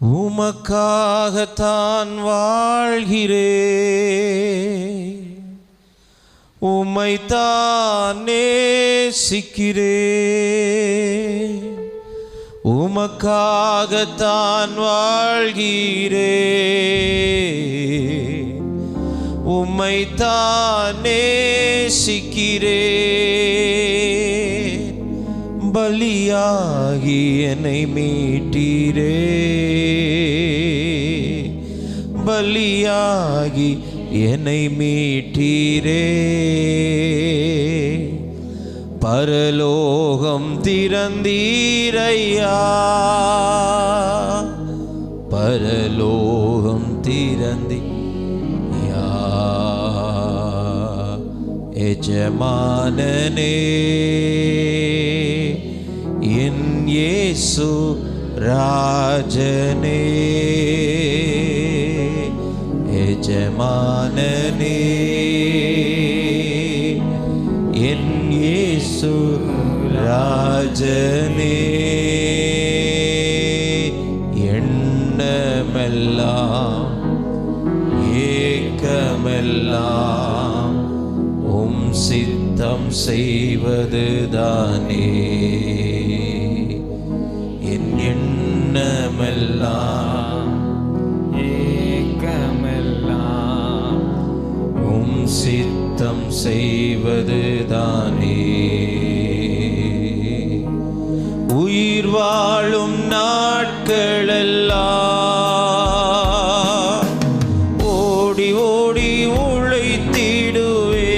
உமக்காகத்தான் வாழ்கிறேன், உம்மைத்தான் நேசிக்கிறேன். உமக்காகத்தான் வாழ்கிறேன், உம்மைத்தான் நேசிக்கிறேன். பலியாகி என்னை மீட்டீரே, பலியாகி என்னை மீட்டீரே. பரலோகம் திறந்தீரையா, பரலோகம் திறந்தீயா. எஜமானனே என் இயேசு ராஜனே, எஜமானனே என் இயேசு ராஜனே. எண்ணமெல்லாம் ஏக்கமெல்லாம் உம் சித்தம் செய்வதுதானே. என் எண்ணமெல்லாம் ஏக்கமெல்லாம் உம் சித்தம் செய்வதுதானே. உயிர் வாழும் நாட்களெல்லாம் ஓடி ஓடி உழைத்திடுவே.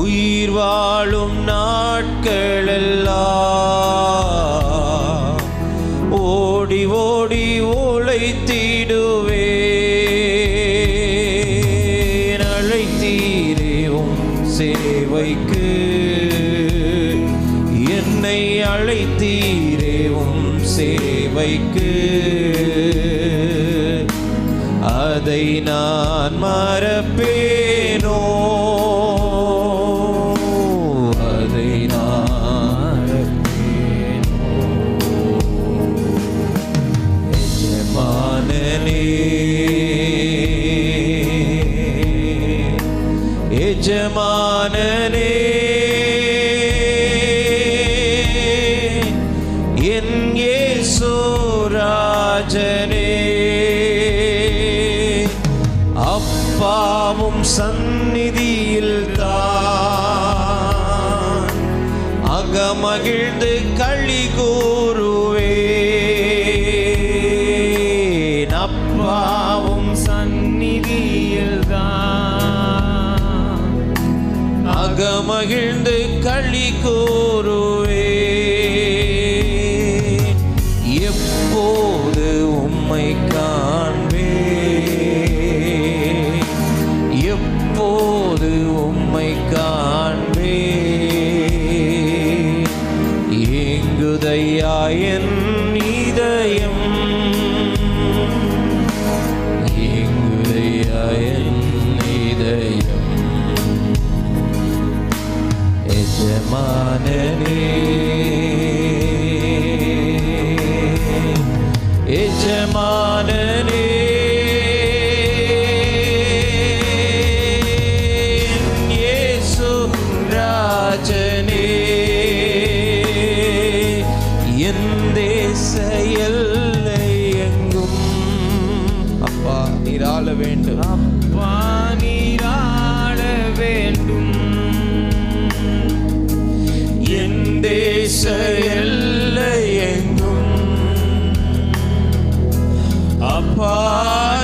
உயிர் வாழும் நாட்களெல்லாம் ஓடி ஓடி உழைத்திடுவே. அழைத்தீரே உம் சேவைக்கு, என்னை அழைத்தீரே உம் சேவைக்கு. அதை நான் மறப்பேனோ, அதை நான் மறப்பேனோ. எஜமானனே எஜமானனே என் இயேசு ராஜனே. அப்பாவும் சந்நிதியில் தான் அகமகிழ்ந்து களி கூறுவேன். அப்பாவும் சந்நிதியில் தான் அகமகிழ்ந்து களி கூறுவேன். எப்போது உம்மை காண்பேன், எப்போது உம்மை காண்பேன். ஏங்குதையா என் இதயம், ஏங்குதையா என் இதயம். எஜமானனே எஜமானனே இயேசு ராஜனே. என் தேச எல்லை எங்கும் அப்பா நீர் ஆள வேண்டும், அப்பா நீராட வேண்டும். என் தேச எல்லை எங்கும் அப்பா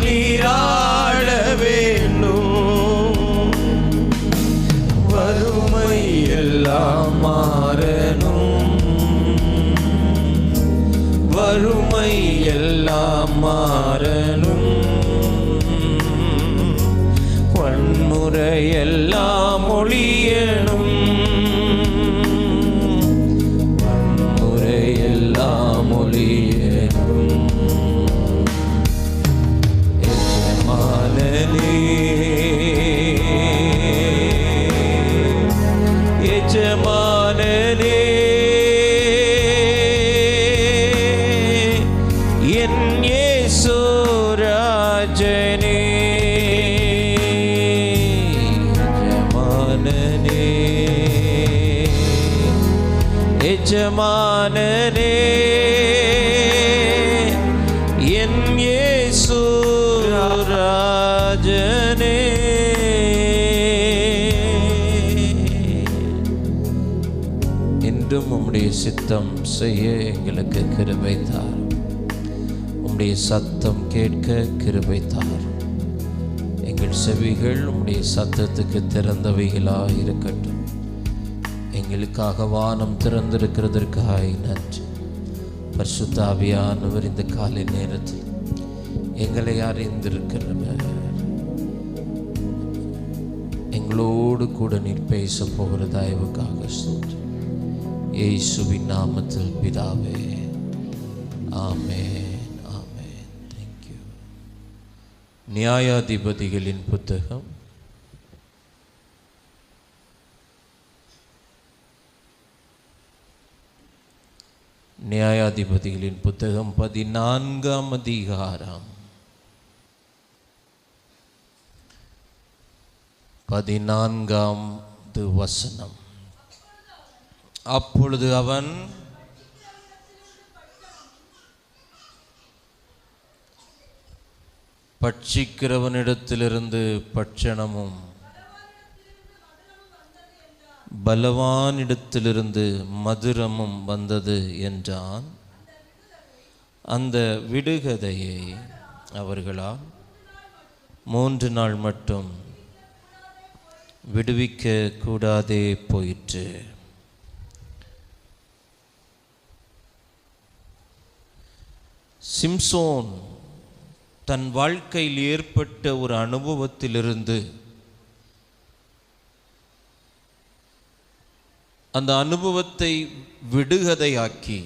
நீராட வேண்டும். வறுமை எல்லாம் மாறணும், வறுமை எல்லாம் மாறணும். வன்முறை எல்லாம் ஒழியணும், வன்முறை எல்லாம் ஒழியணும். எஜமானனே எஜமானனே ராஜனே என் இயேசு ராஜனே. இன்றும் உம்முடைய சித்தம் செய்ய எங்களுக்கு கிருபை தார். உம்முடைய சத்தம் கேட்க கிருபை தார். எங்கள் செவிகள் உம்முடைய சத்தத்துக்கு திறந்தவைகளாக இருக்கட்டும். எங்களுக்காக வானம் திறந்திருக்கிறதற்காக நன்றி. பரிசுத்த ஆவியானவர் இந்த காலை நேரத்தில் எங்களை அறிந்திருக்கிறவர், எங்களோடு கூட நீர் பேச போகிற தயவுக்காக ஸ்தோத்திரம். இயேசுவின் நாமத்தில் பிதாவே, ஆமென், ஆமென். தேங்க்யூ. நியாயாதிபதிகளின் புத்தகம் நியாயாதிபதிகளின் புத்தகம் 14ஆம் அதிகாரம் 14வது வசனம். அப்பொழுது அவன் பட்சிக்கிறவனிடத்திலிருந்து பட்சணமும் பலவானிடத்திலிருந்து மதுரமும் வந்தது என்றான். அந்த விடுகதையை அவர்களால் 3 நாள் மட்டும் விடுவிக்க கூடாதே போயிற்று. சிம்சோன் தன் வாழ்க்கையில் ஏற்பட்ட ஒரு அனுபவத்திலிருந்து அந்த அனுபவத்தை விடுகதையாக்கி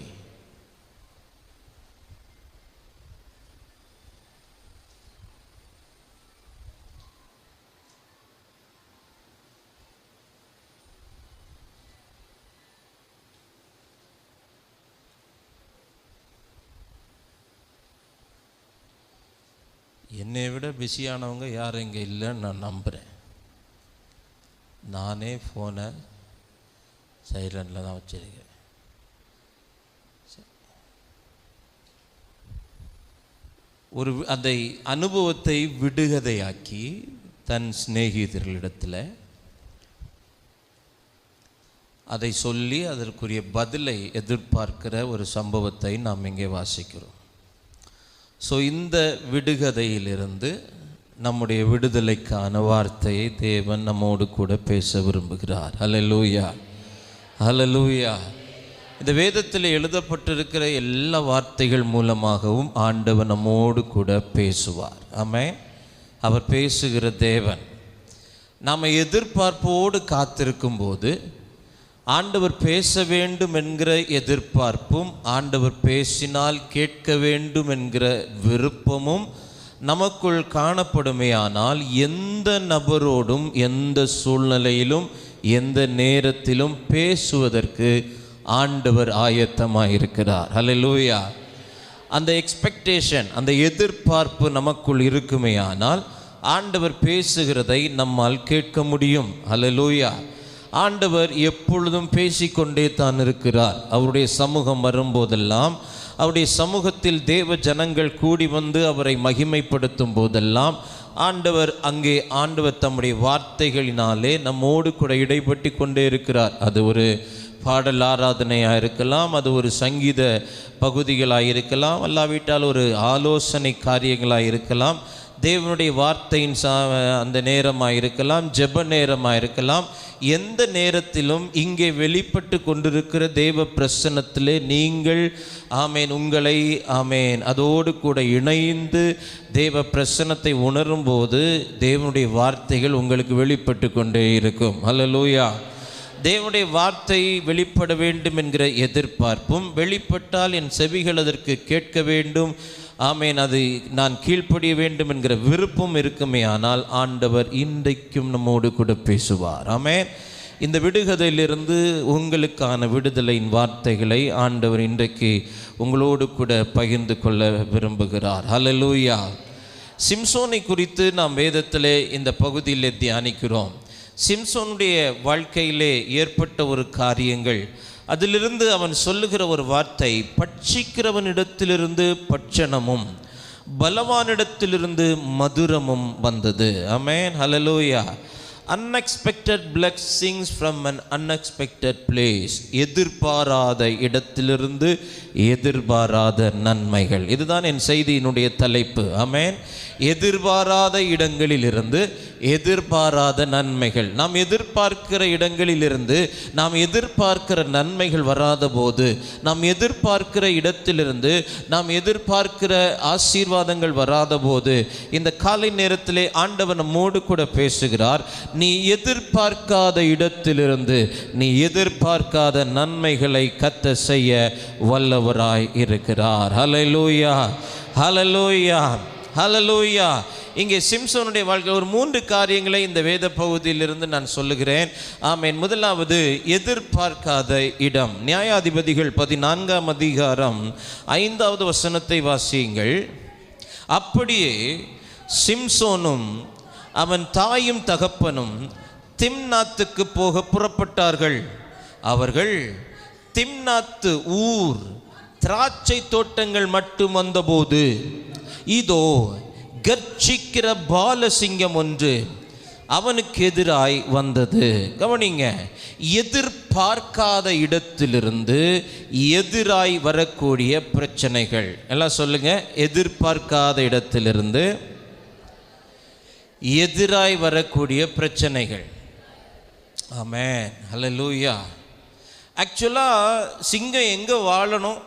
என்னை விட பிஸியானவங்க யாரும் இங்கே இல்லைன்னு நான் நம்புகிறேன். நானே ஃபோனை சைலண்டில் தான் வச்சிருக்கேன். அந்த அனுபவத்தை விடுகதையாக்கி தன் சிநேகிதர்களிடத்தில் அதை சொல்லி அதற்குரிய பதிலை எதிர்பார்க்கிற ஒரு சம்பவத்தை நாம் இங்கே வாசிக்கிறோம். ஸோ இந்த விடுகதையிலிருந்து நம்முடைய விடுதலைக்கான வார்த்தையை தேவன் நம்மோடு கூட பேச விரும்புகிறார். ஹல்லேலூயா, ஹல்லேலூயா. இந்த வேதத்தில் எழுதப்பட்டிருக்கிற எல்லா வார்த்தைகள் மூலமாகவும் ஆண்டவர் நம்மோடு கூட பேசுவார். ஆமென். அவர் பேசுகிற தேவன். நாம் எதிர்பார்ப்போடு காத்திருக்கும் போது ஆண்டவர் பேச வேண்டும் என்கிற எதிர்பார்ப்பும் ஆண்டவர் பேசினால் கேட்க வேண்டும் என்கிற விருப்பமும் நமக்குள் காணப்படுமேயானால் எந்த நபரோடும் எந்த சூழ்நிலையிலும் எந்த நேரத்திலும் பேசுவதற்கு ஆண்டவர் ஆயத்தமாயிருக்கிறார். ஹல்லேலூயா. அந்த எக்ஸ்பெக்டேஷன், அந்த எதிர்பார்ப்பு நமக்குள் இருக்குமேயானால் ஆண்டவர் பேசுகிறதை நம்மால் கேட்க முடியும். ஹல்லேலூயா. ஆண்டவர் எப்பொழுதும் பேசிக்கொண்டே தான் இருக்கிறார். அவருடைய சமூகம் வரும்போதெல்லாம், அவருடைய சமூகத்தில் தேவ ஜனங்கள் கூடி வந்து அவரை மகிமைப்படுத்தும் போதெல்லாம் ஆண்டவர் தம்முடைய வார்த்தைகளினாலே நம்மோடு கூட இடைப்பட்டு கொண்டே இருக்கிறார். அது ஒரு பாடல் ஆராதனையாக இருக்கலாம், அது ஒரு சங்கீத பகுதிகளாக இருக்கலாம், அல்லாவிட்டால் ஒரு ஆலோசனை காரியங்களாக இருக்கலாம், தேவனுடைய வார்த்தையின் அந்த நேரமாக இருக்கலாம், ஜெப நேரமாக இருக்கலாம். எந்த நேரத்திலும் இங்கே வெளிப்பட்டு கொண்டிருக்கிற தேவ பிரசன்னத்திலே நீங்கள் ஆமேன் உங்களை ஆமேன் அதோடு கூட இணைந்து தேவ பிரசன்னத்தை உணரும் போது தேவனுடைய வார்த்தைகள் உங்களுக்கு வெளிப்பட்டு கொண்டே இருக்கும். ஹல்லேலூயா. தேவனுடைய வார்த்தை வெளிப்பட வேண்டும் என்கிற எதிர்பார்ப்பும், வெளிப்பட்டால் என் செவிகள் அதற்கு கேட்க வேண்டும், ஆமேன் அது நான் கீழ்ப்படிய வேண்டும் என்கிற விருப்பம் இருக்குமே. ஆனால் ஆண்டவர் இன்றைக்கும் நம்மோடு கூட பேசுவார். ஆமேன். இந்த விடுகதையிலிருந்து உங்களுக்கான விடுதலையின் வார்த்தைகளை ஆண்டவர் இன்றைக்கு உங்களோடு கூட பகிர்ந்து கொள்ள விரும்புகிறார். ஹல்லேலூயா. சிம்சோனை குறித்து நாம் வேதத்திலே இந்த பகுதியிலே தியானிக்கிறோம். சிம்சோனுடைய வாழ்க்கையிலே ஏற்பட்ட ஒரு காரியங்கள், அதிலிருந்து அவன் சொல்லுகிற ஒரு வார்த்தை, பட்சிக்கிறவனிடத்திலிருந்து பட்சணமும் பலவானிடத்திலிருந்து மதுரமும் வந்தது. ஆமென், ஹல்லேலூயா. unexpected blessings from an unexpected place. எதிர்பாராத இடத்திலிருந்து எதிர்பாராத நன்மைகள். இதுதான் என் செய்தியினுடைய தலைப்பு. ஆமென். எதிர்பாராத இடங்களிலிருந்து எதிர்பாராத நன்மைகள். நாம் எதிர்பார்க்கிற இடங்களிலிருந்து நாம் எதிர்பார்க்கிற நன்மைகள் வராத போது, நாம் எதிர்பார்க்கிற இடத்திலிருந்து நாம் எதிர்பார்க்கிற ஆசீர்வாதங்கள் வராத போது, இந்த காலை நேரத்திலே ஆண்டவர் நம்மோடு கூட பேசுகிறார். நீ எதிர்பார்க்காத இடத்திலிருந்து நீ எதிர்பார்க்காத நன்மைகளை கர்த்தர் செய்ய வல்லவராய் இருக்கிறார். ஹல்லேலூயா, ஹல்லேலூயா, ஹல்லேலூயா. இங்கே சிம்சோனுடைய வாழ்க்கையில் ஒரு 3 காரியங்களை இந்த வேத பகுதியிலிருந்து நான் சொல்லுகிறேன். ஆமென். முதலாவது, எதிர்பார்க்காத இடம். நியாயாதிபதிகள் 14ஆம் அதிகாரம் 5வது வசனத்தை வாசியுங்கள். அப்படியே சிம்சோனும் அவன் தாயும் தகப்பனும் திம்னாத்துக்கு போக புறப்பட்டார்கள். அவர்கள் திம்னாத்து ஊர் திராட்சை தோட்டங்கள் மட்டும் வந்தபோது, இதோ கர்ச்சிக்கிற பாலசிங்கம் ஒன்று அவனுக்கு எதிராய் வந்தது. கவனிங்க, எதிர்பார்க்காத இடத்திலிருந்து எதிராய் வரக்கூடிய பிரச்சனைகள். எல்லாம் சொல்லுங்க, எதிர்பார்க்காத இடத்திலிருந்து எதிராய் வரக்கூடிய பிரச்சனைகள். ஆமென், ஹல்லேலூயா. ஆக்சுவலா சிங்கம் எங்கே வாழணும்?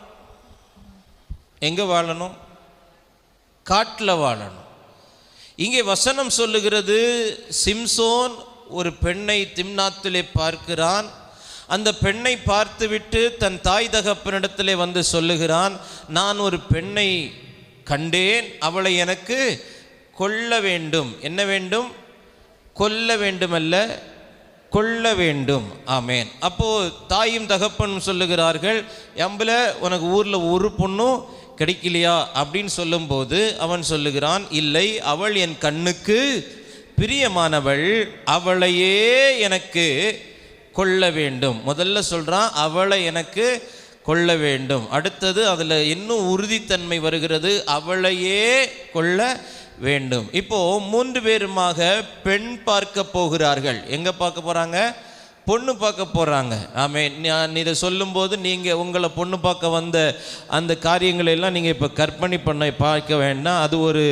எங்கே வாழணும்? காட்டில் வாழணும். இங்கே வசனம் சொல்லுகிறது, சிம்சோன் ஒரு பெண்ணை திம்னாத்திலே பார்க்கிறான். அந்த பெண்ணை பார்த்துவிட்டு தன் தாய் தகப்பனிடத்திலே வந்து சொல்லுகிறான், நான் ஒரு பெண்ணை கண்டேன், அவளை எனக்கு கொல்ல வேண்டும். என்ன வேண்டும்? கொல்ல வேண்டும் அல்ல, கொல்ல வேண்டும். ஆமேன். அப்போது தாயும் தகப்பனும் சொல்லுகிறார்கள், எம்பல உனக்கு ஊரில் ஒரு பொண்ணும் கிடைக்கலையா அப்படின்னு சொல்லும்போது அவன் சொல்லுகிறான், இல்லை, அவள் என் கண்ணுக்கு பிரியமானவள், அவளையே எனக்கு கொல்ல வேண்டும். முதல்ல சொல்கிறான், அவளை எனக்கு கொல்ல வேண்டும். அடுத்தது அதில் இன்னும் உறுதித்தன்மை வருகிறது, அவளையே கொல்ல வேண்டும். இப்போ 3 பேருமாக பெண் பார்க்க போகிறார்கள். எங்கே பார்க்க போகிறாங்க? பொண்ணு பார்க்க போகிறாங்க. ஆமென். நான் இதை சொல்லும்போது நீங்கள் உங்களை பொண்ணு பார்க்க வந்த அந்த காரியங்களை எல்லாம் நீங்கள் இப்போ கற்பனை பண்ண பார்க்க வேண்டாம். அது ஒரு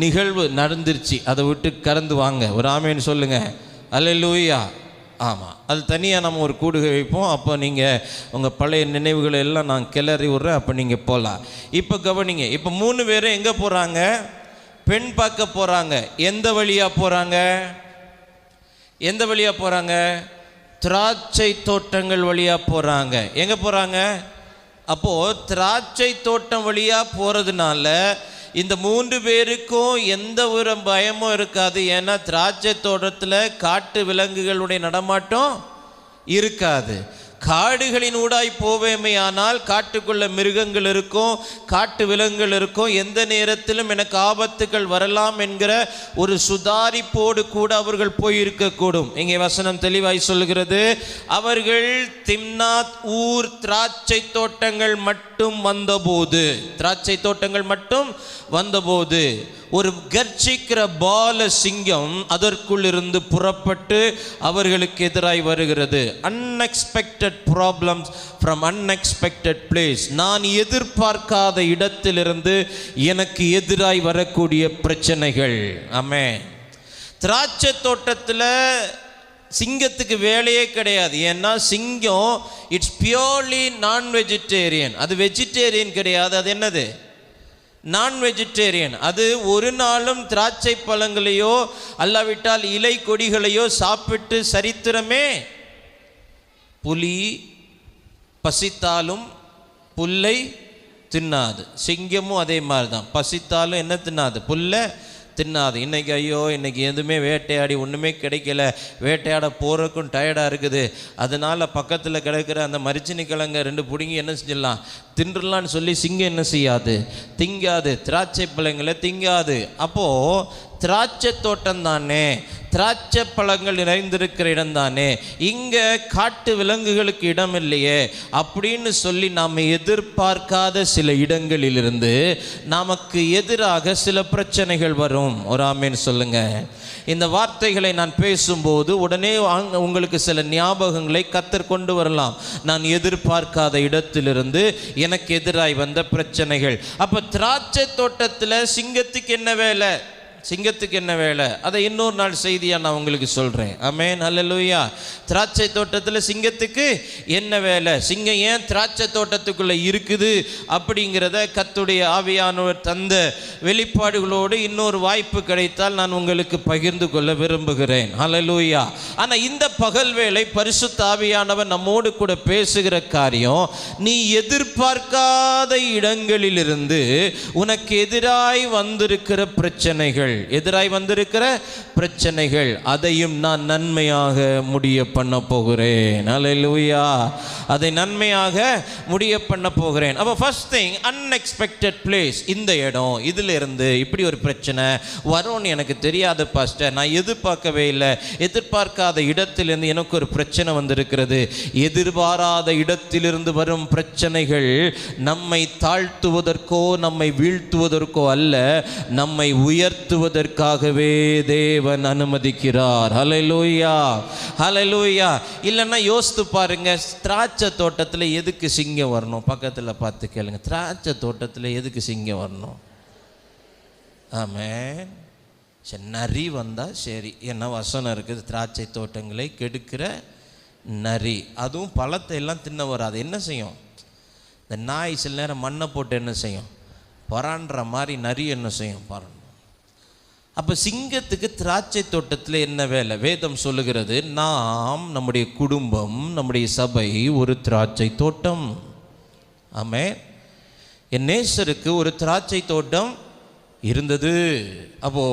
நிகழ்வு நடந்துருச்சு, அதை விட்டு கறந்து வாங்க. ஒரு ஆமேன்னு சொல்லுங்கள். அல்லேலூயா. ஆமாம், அது தனியாக நம்ம ஒரு கூடுகை வைப்போம். அப்போ நீங்கள் உங்கள் பழைய நினைவுகளை எல்லாம் நான் கிளறி விட்றேன், அப்போ நீங்கள் போகலாம். இப்போ கவனிங்க, இப்போ 3 பேரும் எங்கே போகிறாங்க? பெண் பார்க்க போகிறாங்க. எந்த வழியாக போகிறாங்க? எந்த வழியாக போகிறாங்க? திராட்சை தோட்டங்கள் வழியாக போகிறாங்க. எங்கே போகிறாங்க? அப்போது திராட்சை தோட்டம் வழியாக போகிறதுனால இந்த 3 பேருக்கும் எந்த ஒரு பயமும் இருக்காது. ஏன்னா திராட்சை தோட்டத்தில் காட்டு விலங்குகளுடைய நடமாட்டம் இருக்காது. காடுகளின் ஊடாய் போவேமே, ஆனால் காட்டுக்குள்ள மிருகங்கள் இருக்கும், காட்டு விலங்குகள் இருக்கும், எந்த நேரத்திலும் எனக்கு ஆபத்துகள் வரலாம் என்கிற ஒரு சுதாரிப்போடு கூட அவர்கள் போயிருக்கக்கூடும். இங்கே வசனம் தெளிவாய் சொல்லுகிறது, அவர்கள் திம்னாத் ஊர் திராட்சை தோட்டங்கள் மட்டும் வந்தபோது, திராட்சை தோட்டங்கள் மட்டும் வந்தபோது ஒரு கர்ச்சிக்கிற பால சிங்கம் அதற்குள் இருந்து புறப்பட்டு அவர்களுக்கு எதிராய் வருகிறது. Unexpected problems from unexpected place. நான் எதிர்பார்க்காத இடத்திலிருந்து எனக்கு எதிராய் வரக்கூடிய பிரச்சனைகள். ஆமென். திராட்சை தோட்டத்தில் சிங்கத்துக்கு வேலையே கிடையாது. ஏன்னா சிங்கம் இட்ஸ் பியூர்லி நான் வெஜிடேரியன். அது வெஜிடேரியன் கிடையாது. அது என்னது? நான் வெஜிடேரியன். அது ஒரு நாளும் திராட்சை பழங்களையோ அல்லாவிட்டால் இலை கொடிகளையோ சாப்பிட்டு சரித்திரமே. புலி பசித்தாலும் புல்லை தின்னாது. சிங்கமும் அதே மாதிரி தான், பசித்தாலும் என்ன தின்னாது? புல்லை தின்னாது. இன்றைக்கி ஐயோ இன்றைக்கி எதுவுமே வேட்டையாடி ஒன்றுமே கிடைக்கல, வேட்டையாட போகிறதுக்கும் டயர்டாக இருக்குது, அதனால் பக்கத்தில் கிடைக்கிற அந்த மரிச்சினி கிழங்க 2 பிடுங்கி என்ன செஞ்சிடலாம், தின்றலான்னு சொல்லி சிங்கம் என்ன செய்யாது? திங்காது. திராட்சை பழங்களை திங்காது. அப்போது திராட்சை தோட்டம் தானே, திராட்சை பழங்கள் நிறைந்திருக்கிற இடம் தானே, இங்கே காட்டு விலங்குகளுக்கு இடம் இல்லையே அப்படின்னு சொல்லி நாம் எதிர்பார்க்காத சில இடங்களிலிருந்து நமக்கு எதிராக சில பிரச்சனைகள் வரும். ஒரு ஆமேன் சொல்லுங்க. இந்த வார்த்தைகளை நான் பேசும்போது உடனே உங்களுக்கு சில ஞாபகங்களை கர்த்தர் கொண்டு வரலாம். நான் எதிர்பார்க்காத இடத்திலிருந்து எனக்கு எதிராய் வந்த பிரச்சனைகள். அப்போ திராட்சை தோட்டத்தில் சிங்கத்துக்கு என்ன வேலை? சிங்கத்துக்கு என்ன வேலை? அதை இன்னொரு நாள் செய்தியாக நான் உங்களுக்கு சொல்கிறேன். ஆமென், ஹல்லேலூயா. திராட்சை தோட்டத்தில் சிங்கத்துக்கு என்ன வேலை? சிங்கம் ஏன் திராட்சை தோட்டத்துக்குள்ளே இருக்குது அப்படிங்கிறத கர்த்தருடைய ஆவியானவர் தந்த வெளிப்பாடுகளோடு இன்னொரு வாய்ப்பு கிடைத்தால் நான் உங்களுக்கு பகிர்ந்து கொள்ள விரும்புகிறேன். ஹல்லேலூயா. ஆனால் இந்த பகல் வேளை பரிசுத்த ஆவியானவர் நம்மோடு கூட பேசுகிற காரியம், நீ எதிர்பார்க்காத இடங்களிலிருந்து உனக்கு எதிராய் வந்திருக்கிற பிரச்சனைகள், எதிராய் வந்திருக்கிற பிரச்சனைகள், அதையும் நான் நன்மையாக முடிய பண்ண போகிறேன். ஹல்லேலூயா. அதை நன்மையாக முடிய பண்ண போகிறேன். அப்போ ஃபர்ஸ்ட் திங், அன்எக்ஸ்பெக்டட் பிளேஸ். இந்த இடம், இதில் இருந்து இப்படி ஒரு பிரச்சனை வரும்னு எனக்கு தெரியாது பாஸ்டர், நான் எதிர்பார்க்கவே இல்லை. எதிர்பார்க்காத இடத்திலிருந்து எனக்கு ஒரு பிரச்சனை வந்திருக்கிறது. எதிர்பாராத இடத்திலிருந்து வரும் பிரச்சனைகள் நம்மை தாழ்த்துவதற்கோ நம்மை வீழ்த்துவதற்கோ அல்ல, நம்மை உயர்த்துவதற்காகவே தேவன் அனுமதிக்கிறார். ஹல்லேலூயா, ஹல்லேலூயா. இல்லைன்னா யோசித்து பாருங்க, திராட்சை தோட்டத்தில் எதுக்கு சிங்கம் வரணும்? பக்கத்தில் பார்த்து கேளுங்க, திராட்சை தோட்டத்தில் எதுக்கு சிங்கம் வரணும்? ஆமென். சரி, நரி வந்தால் சரி, என்ன வசனம் இருக்குது, திராட்சை தோட்டங்களை கெடுக்கிற நரி. அதுவும் பழத்தை எல்லாம் தின்ன வராது. என்ன செய்யும்? இந்த நாய் சில நேரம் மண்ணை போட்டு என்ன செய்யும்? பரான்ற மாதிரி நரி என்ன செய்யும்? பரான். அப்போ சிங்கத்துக்கு திராட்சை தோட்டத்தில் என்ன வேலை? வேதம் சொல்லுகிறது, நாம், நம்முடைய குடும்பம், நம்முடைய சபை ஒரு திராட்சை தோட்டம். ஆமென். என் நேசருக்கு ஒரு திராட்சை தோட்டம் இருந்தது. அப்போ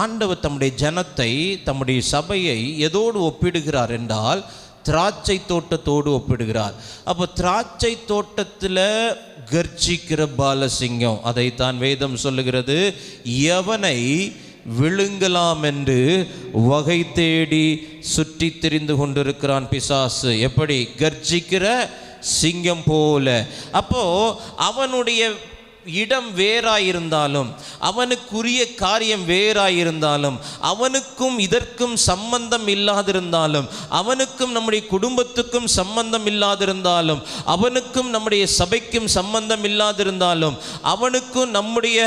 ஆண்டவர் தம்முடைய ஜனத்தை, தம்முடைய சபையை எதோடு ஒப்பிடுகிறார் என்றால் திராட்சை தோட்டத்தோடு ஒப்பிடுகிறார். அப்போ திராட்சை தோட்டத்தில் கர்ஜிக்கிற பாலசிங்கம், அதைத்தான் வேதம் சொல்லுகிறது, எவனை விழுங்கலாம் என்று வகை தேடி சுற்றி திரிந்து கொண்டிருக்கிறான் பிசாசு. எப்படி? கர்ஜிக்கிற சிங்கம் போல. அப்போ அவனுடைய இடம் வேறாயிருந்தாலும், அவனுக்குரிய காரியம் வேறாயிருந்தாலும், அவனுக்கும் இதற்கும் சம்பந்தம் இல்லாதிருந்தாலும், அவனுக்கும் நம்முடைய குடும்பத்துக்கும் சம்பந்தம் இல்லாதிருந்தாலும், அவனுக்கும் நம்முடைய சபைக்கும் சம்பந்தம் இல்லாதிருந்தாலும், அவனுக்கும் நம்முடைய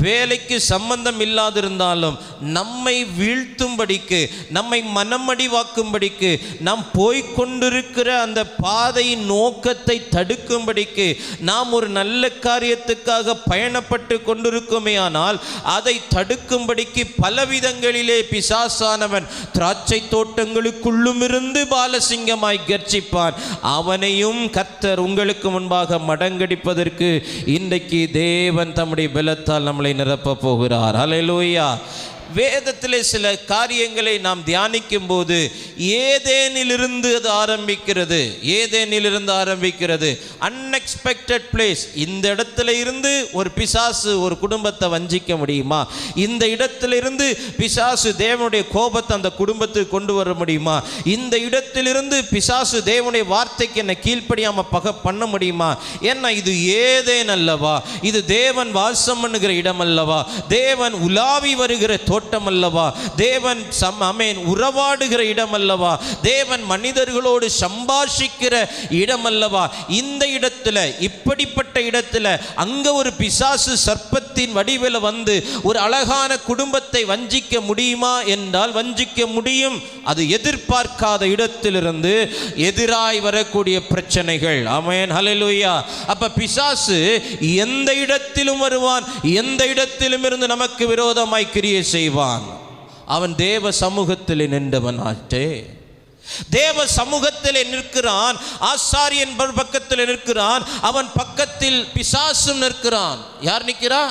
வேலைக்கு சம்பந்தம் இல்லாதிருந்தாலும், நம்மை வீழ்த்தும்படிக்கு, நம்மை மனமடிவாக்கும்படிக்கு, நாம் போய்கொண்டிருக்கிற அந்த பாதையின் நோக்கத்தை தடுக்கும்படிக்கு, நாம் ஒரு நல்ல காரியத்துக்காக பயணப்பட்டு கொண்டிருக்குமே, ஆனால் அதை தடுக்கும்படிக்கு பலவிதங்களிலே பிசாசானவன் திராட்சை தோட்டங்களுக்குள்ளும் இருந்து பாலசிங்கமாய் கர்ஜிப்பான். அவனையும் கர்த்தர் உங்களுக்கு முன்பாக மடங்கடிப்பதற்கு இன்றைக்கு தேவன் தம்முடைய பலத்தால் நம்மளை நிரப்ப போகிறார். ஹல்லேலூயா. வேதத்திலே சில காரியங்களை நாம் தியானிக்கும் போது ஏதேனிலிருந்து அது ஆரம்பிக்கிறது. ஏதேனிலிருந்து ஆரம்பிக்கிறது. Unexpected place. இந்த இடத்துல இருந்து ஒரு பிசாசு ஒரு குடும்பத்தை வஞ்சிக்க முடியுமா? இந்த இடத்துல இருந்து பிசாசு தேவனுடைய கோபத்தை அந்த குடும்பத்துக்கு கொண்டு வர முடியுமா? இந்த இடத்திலிருந்து பிசாசு தேவனுடைய வார்த்தைக்கு என்னை கீழ்ப்படியாம பண்ண முடியுமா? ஏன்னா இது ஏதேன் அல்லவா? இது தேவன் வாசம் பண்ணுகிற இடம் அல்லவா? தேவன் உலாவி வருகிற தோட்டம் அல்லவா? தேவன் உறவாடுகிற இடம் அல்லவா? தேவன் மனிதர்களோடு சம்பாஷிக்கிற இடம் அல்லவா? இந்த இடத்துல, இப்படிப்பட்ட இடத்துல அங்க ஒரு பிசாசு சர்ப்பத்தின் வடிவில் வந்து ஒரு அழகான குடும்பத்தை வஞ்சிக்க முடியுமா என்றால் வஞ்சிக்க முடியும். அது எதிர்பார்க்காத இடத்திலிருந்து எதிராய் வரக்கூடிய பிரச்சனைகள். ஆமென், ஹல்லேலூயா. அப்ப பிசாசு எந்த இடத்திலும் வருவான், எந்த இடத்திலும் இருந்து நமக்கு விரோதமாய் கிரியை செய்வான். அவன் தேவ சமூகத்தில் நின்றவன் ஆற்றே. தேவ சமூகத்தில் நிற்கிறான், ஆசாரியன் பக்கத்தில் நிற்கிறான், அவன் பக்கத்தில் பிசாசும் நிற்கிறான். யார் நிற்கிறா?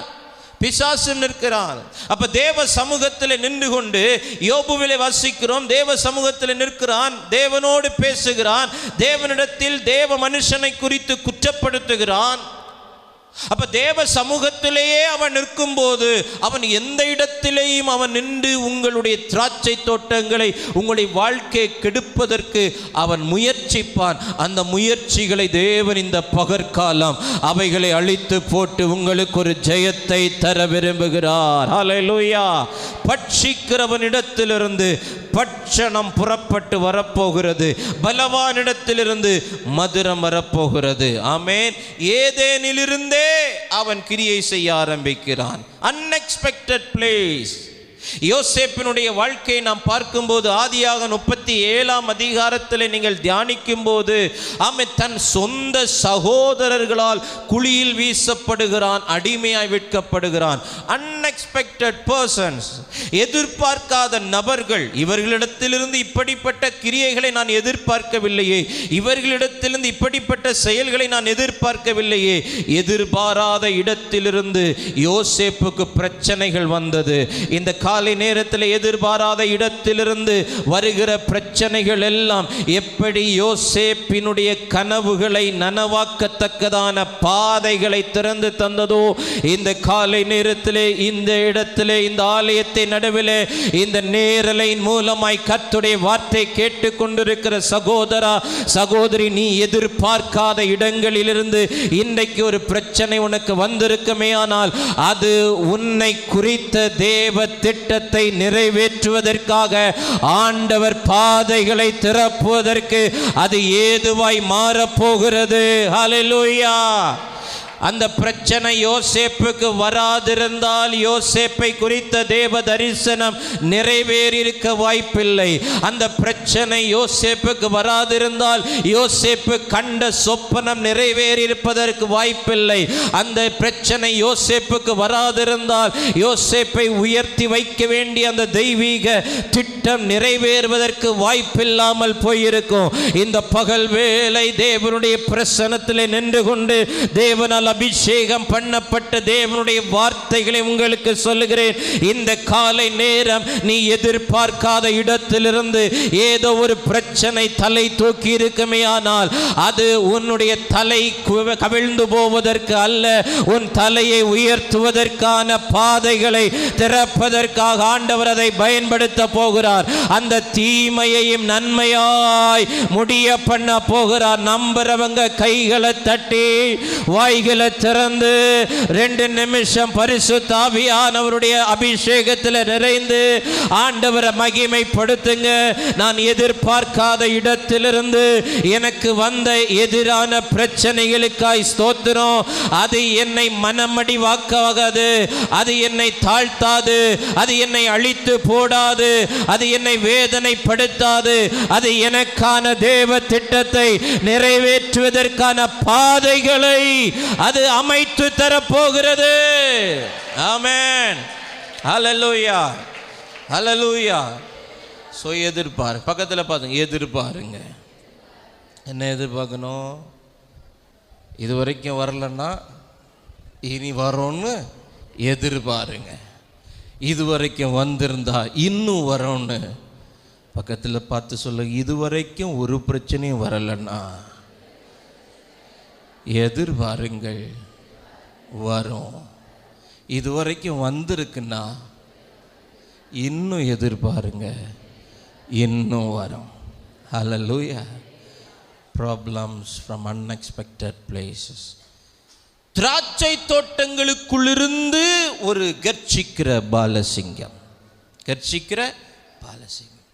பிசாசும் நிற்கிறான். அப்ப தேவ சமூகத்தில் நின்று கொண்டு யோபுவிலே வாசிக்கிறோம், தேவ சமூகத்தில் நிற்கிறான், தேவனோடு பேசுகிறான், தேவனிடத்தில் தேவ மனுஷனை குறித்து குற்றப்படுத்துகிறான். அப்ப தேவ சமூகத்திலேயே அவன் நிற்கும்போது அவன் எந்த இடத்திலேயும் அவன் நின்று உங்களுடைய திராட்சை தோட்டங்களை, உங்களுடைய வாழ்க்கையை கெடுப்பதற்கு அவன் முயற்சிப்பான். அந்த முயற்சிகளை தேவன் இந்த பகற்காலம் அவைகளை அழித்து போட்டு உங்களுக்கு ஒரு ஜெயத்தை தர விரும்புகிறார். ஹல்லேலூயா. பட்சிக்கிறவனிடத்திலிருந்து பட்சணம் புறப்பட்டு வரப்போகிறது, பலவானிடத்திலிருந்து மதுரம் வரப்போகிறது. ஆமென். ஏதேனிலிருந்தே அவன் கிரியை செய்ய ஆரம்பிக்கிறான். Unexpected place. யோசேப்பினுடைய வாழ்க்கையை நாம் பார்க்கும்போது ஆதியாக 37ஆம் அதிகாரத்தில் நீங்கள் தியானிக்கும் போது அவன் தன் சொந்த சகோதரர்களால் குழியில் வீசப்படுகிறான், அடிமையாய் விற்கப்படுகிறான். அன்எக்ஸ்பெக்டட் பர்சன்ஸ், எதிர்பார்க்காத நபர்கள். இவர்களிடத்திலிருந்து இப்படிப்பட்ட கிரியைகளை நான் எதிர்பார்க்கவில்லையே, இவர்களிடத்திலிருந்து இப்படிப்பட்ட செயல்களை நான் எதிர்பார்க்கவில்லையே. எதிர்பாராத இடத்திலிருந்து யோசேப்புக்கு பிரச்சனைகள் வந்தது. இந்த காலை நேரத்தில் எதிர்பாராத இடத்திலிருந்து வருகிற பிரச்சனைகள் எல்லாம் எப்படி யோசேப்பினுடைய கனவுகளை நனவாக்கத்தக்கதான பாதைகளை திறந்து தந்ததோ, இந்த காலை நேரத்திலே, இந்த இடத்திலே, இந்த ஆலயத்தை நடுவிலே, இந்த நேரலையின் மூலமாய் கர்த்தருடைய வார்த்தை கேட்டுக்கொண்டிருக்கிற சகோதரா, சகோதரி, நீ எதிர்பார்க்காத இடங்களிலிருந்து இன்றைக்கு ஒரு பிரச்சனை உனக்கு வந்திருக்குமே, ஆனால் அது உன்னை குறித்த தேவ திட்டத்தை நிறைவேற்றுவதற்காக ஆண்டவர் பாதைகளை திறப்புவதற்கு அது ஏதுவாய் மாறப்போகிறது. ஹல்லேலூயா. அந்த பிரச்சனை யோசேப்புக்கு வராதிருந்தால் யோசேப்பை குறித்த தேவ தரிசனம் நிறைவேறியிருக்க வாய்ப்பில்லை. அந்த பிரச்சனை யோசேப்புக்கு வராதிருந்தால் யோசேப்பு கண்ட சொப்பனம் நிறைவேறியிருப்பதற்கு வாய்ப்பில்லை. அந்த பிரச்சனை யோசேப்புக்கு வராதிருந்தால் யோசேப்பை உயர்த்தி வைக்க வேண்டிய அந்த தெய்வீக திட்டம் நிறைவேறுவதற்கு வாய்ப்பில்லாமல் போயிருக்கும். இந்த பகல் வேளை தேவனுடைய பிரசன்னத்தில் நின்று கொண்டு தேவனால் அபிஷேகம் பண்ணப்பட்ட தேவனுடைய வார்த்தைகளை உங்களுக்கு சொல்லுகிறேன். இந்த காலை நேரம் நீ எதிர்பார்க்காத இடத்திலிருந்து ஏதோ ஒரு பிரச்சனை தலை தூக்கி இருக்குமே, ஆனால் அது உன்னுடைய தலை கவிழ்ந்து போவதற்கு அல்ல, உன் தலையை உயர்த்துவதற்கான பாதைகளை திறப்பதற்காக ஆண்டவர் அதை பயன்படுத்த போகிறார். அந்த தீமையையும் நன்மையாய் முடிய பண்ண போகிறார். நம்புறவங்க கைகளை தட்டி வாய்களை திறந்து 2 நிமிஷம் பரிசுத்த ஆவியானவருடைய அபிஷேகத்தில் நிறைந்து ஆண்டவரை மகிமைப்படுத்துங்க. நான் எதிர்பார்க்காத இடத்திலிருந்து எனக்கு வந்த எதிரான பிரச்சனைகளுக்காய் ஸ்தோத்திரம். அது என்னை மனமடிவாக்காது, அது என்னை தாழ்த்தாது, அது என்னை அழித்து போடாது, அது என்னை வேதனைப்படுத்தாது. அது எனக்கான தேவ திட்டத்தை நிறைவேற்றுவதற்கான பாதைகளை அது அமைத்து தரப்போகிறது. ஆமென். ஹல்லேலூயா. ஹல்லேலூயா. சோ எதிர்பாரு. பக்கத்தில் பாருங்க, எதிர்பாருங்க. என்ன எதிர்பார்க்கணும்? இது வரைக்கும் வரலன்னா இனி வரும்னு எதிர்பாருங்க. இது வரைக்கும் வந்திருந்தா இன்னும் வரும்னு பக்கத்தில் பார்த்து சொல்லுங்க. இது வரைக்கும் ஒரு பிரச்சனையும் வரலன்னா எதிர்பாருங்கள், வரும். இதுவரைக்கும் வந்திருக்குன்னா இன்னும் எதிர்பாருங்க, இன்னும் வரும். ஹல்லேலூயா. Problems from unexpected places. திராட்சை தோட்டங்களுக்குள்ளிருந்து ஒரு கர்ச்சிக்கிற பாலசிங்கம், கர்ச்சிக்கிற பாலசிங்கம்.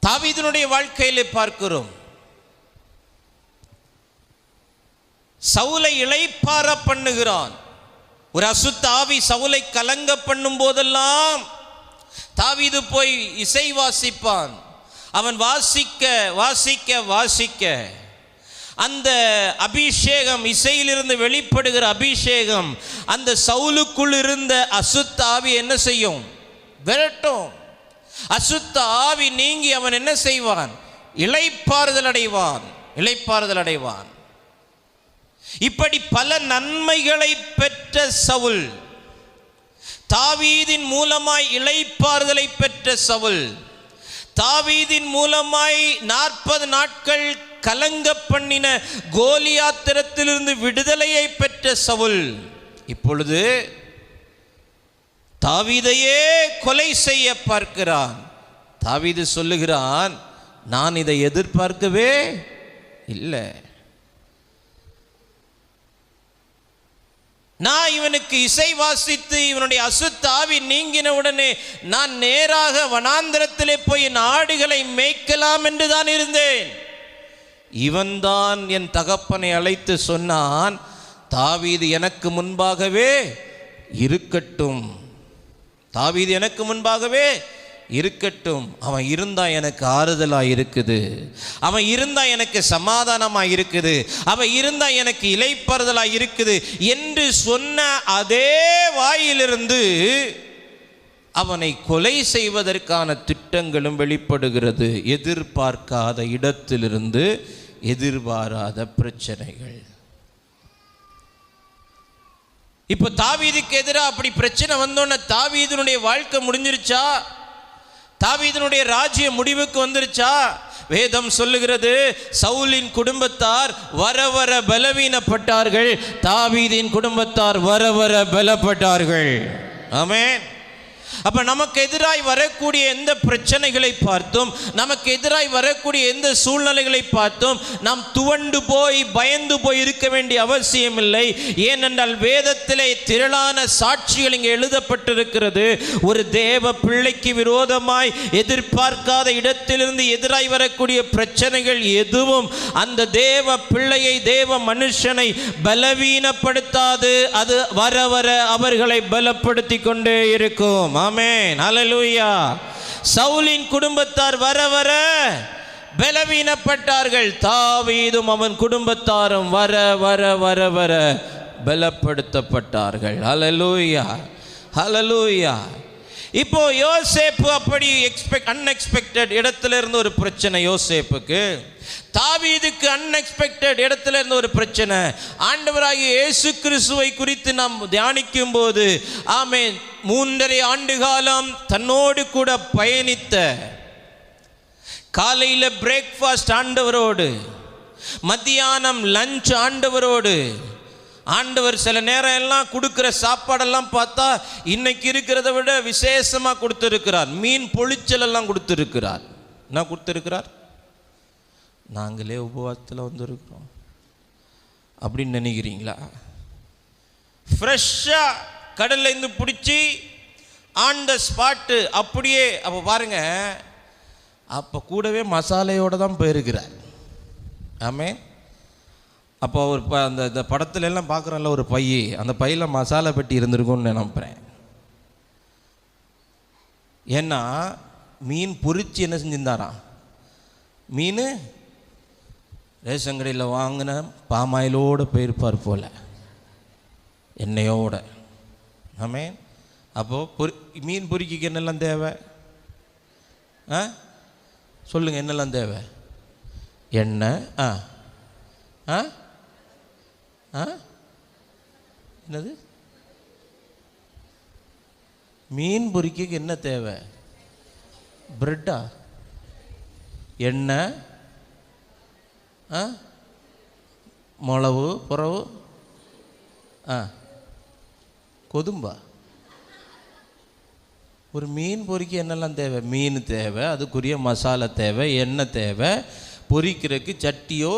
தாவீதினுடைய வாழ்க்கையிலே பார்க்கிறோம். சவுலை இளைப்பாற பண்ணுகிறான். ஒரு அசுத்த ஆவி சவுலை கலங்க பண்ணும் போதெல்லாம் தாவீது போய் இசை வாசிப்பான். அவன் வாசிக்க வாசிக்க வாசிக்க அந்த அபிஷேகம், இசையிலிருந்து வெளிப்படுகிற அபிஷேகம் அந்த சவுலுக்குள் இருந்த அசுத்த ஆவி என்ன செய்யும்? விரட்டும். அசுத்த ஆவி நீங்கி அவன் என்ன செய்வான்? இளைப்பாறுதல் அடைவான், இளைப்பாறுதல் அடைவான். இப்படி பல நன்மைகளை பெற்ற சவுல், தாவீதின் மூலமாய் இளைப்பாறுதலை பெற்ற சவுல், தாவீதின் மூலமாய் 40 நாட்கள் கலங்க பண்ணின கோலியாத்திரத்திலிருந்து விடுதலையை பெற்ற சவுல் இப்பொழுது தாவீதையே கொலை செய்ய பார்க்கிறான். தாவீது சொல்லுகிறான், நான் இதை எதிர்பார்க்கவே இல்லை. நான் இவனுக்கு இசை வாசித்து இவனுடைய அசுத்த ஆவி நீங்கின உடனே நான் நேராக வனாந்திரத்திலே போய் ஆடுகளை மேய்க்கலாம் என்று தான் இருந்தேன். இவன்தான் என் தகப்பனை அழைத்து சொன்னான், தாவீது எனக்கு முன்பாகவே இருக்கட்டும், தாவீது எனக்கு முன்பாகவே இருக்கட்டும். அவன் இருந்தா எனக்கு ஆறுதலாக இருக்குது, அவன் இருந்தா எனக்கு சமாதானமாக இருக்குது, அவன் இருந்தா எனக்கு இளைப்பாறுதலாக இருக்குது என்று சொன்ன அதே வாயிலிருந்து அவனை கொலை செய்வதற்கான திட்டங்களும் வெளிப்படுகிறது. எதிர்பார்க்காத இடத்திலிருந்து எதிர்பாராத பிரச்சனைகள். இப்போ தாவீதுக்கு எதிராக அப்படி பிரச்சனை வந்தோன்னா தாவீதினுடைய வாழ்க்கை முடிஞ்சிருச்சா? தாவீதினுடைய ராஜ்யம் முடிவுக்கு வந்துருச்சா? வேதம் சொல்லுகிறது, சவுலின் குடும்பத்தார் வர வர பலவீனப்பட்டார்கள், தாவீதின் குடும்பத்தார் வர வர பலப்பட்டார்கள். ஆமென். அப்ப நமக்கு எதிராய் வரக்கூடிய எந்த பிரச்சனைகளை பார்த்தும், நமக்கு எதிராய் வரக்கூடிய எந்த சூழ்நிலைகளை பார்த்தும் நாம் துவண்டு போய் பயந்து போய் இருக்க வேண்டிய அவசியம் இல்லை. ஏனென்றால் வேதத்திலே திரளான சாட்சிகள் இங்கே எழுதப்பட்டிருக்கிறது. ஒரு தேவ பிள்ளைக்கு விரோதமாய் எதிர்பார்க்காத இடத்திலிருந்து எதிராய் வரக்கூடிய பிரச்சனைகள் எதுவும் அந்த தேவ பிள்ளையை, தேவ மனுஷனை பலவீனப்படுத்தாது. அது வர வர அவர்களை பலப்படுத்தி கொண்டே இருக்கும். ஆமென், ஹல்லேலூயா. சவுலின் குடும்பத்தார் வர வர பலவீனப்பட்டார்கள், தாவீதும் அவன் குடும்பத்தாரும் வர வர வர வர பலப்படுத்தப்பட்டார்கள். ஹல்லேலூயா, ஹல்லேலூயா. இப்போ யோசேப்பு அப்படி அன்எக்ஸ்பெக்டட் இடத்துல இருந்து ஒரு பிரச்சனை யோசேப்புக்கு, தாவீதுக்கு அன்எக்ஸ்பெக்டட் இடத்துல இருந்து ஒரு பிரச்சனை. ஆண்டவராகிய இயேசு கிறிஸ்துவை குறித்து நாம் தியானிக்கும் போது, ஆமென், 3.5 ஆண்டு காலம் தன்னோடு கூட பயணித்த, காலையில் பிரேக்ஃபாஸ்ட் ஆண்டவரோடு, மத்தியானம் லஞ்ச் ஆண்டவரோடு, ஆண்டவர் சில நேரம் எல்லாம் கொடுக்குற சாப்பாடெல்லாம் பார்த்தா இன்னைக்கு இருக்கிறத விட விசேஷமாக கொடுத்துருக்கிறார். மீன் பொழிச்சல் எல்லாம் கொடுத்துருக்கிறார். என்ன கொடுத்துருக்கிறார்? நாங்களே உபவாசத்தில் வந்திருக்கிறோம் அப்படின்னு நினைக்கிறீங்களா? ஃப்ரெஷ்ஷாக கடல்லேருந்து பிடிச்சி ஆன் த ஸ்பாட்டு அப்படியே. அப்போ பாருங்க, அப்போ கூடவே மசாலையோடு தான் போயிருக்கிறார். ஆமென். அப்போ ஒரு அந்த படத்துல எல்லாம் பார்க்குறோம்ல, ஒரு பை, அந்த பையில் மசாலா பெட்டி இருந்திருக்கும்னு நினைப்பேன். ஏன்னா மீன் பொரிச்சு என்ன செஞ்சிருந்தாராம், மீன் ரேஷன் கடையில் வாங்கின பாமாயிலோடு போயிருப்பார் போல், எண்ணெயோட. ஆமென். அப்போது மீன் பொரிக்கைக்கு என்னெல்லாம் தேவை? சொல்லுங்கள், என்னெல்லாம் தேவை? எண்ணெய். என்னது? மீன் பொரிக்கைக்கு என்ன தேவை? பிரெட்டா? எண்ணெய், மிளகு, புறவு, கொதும்பா? ஒரு மீன் பொரிக்க என்னெல்லாம் தேவை? மீன் தேவை, அதுக்குரிய மசாலா தேவை, எண்ணெய் தேவை, பொரிக்கிறதுக்கு சட்டியோ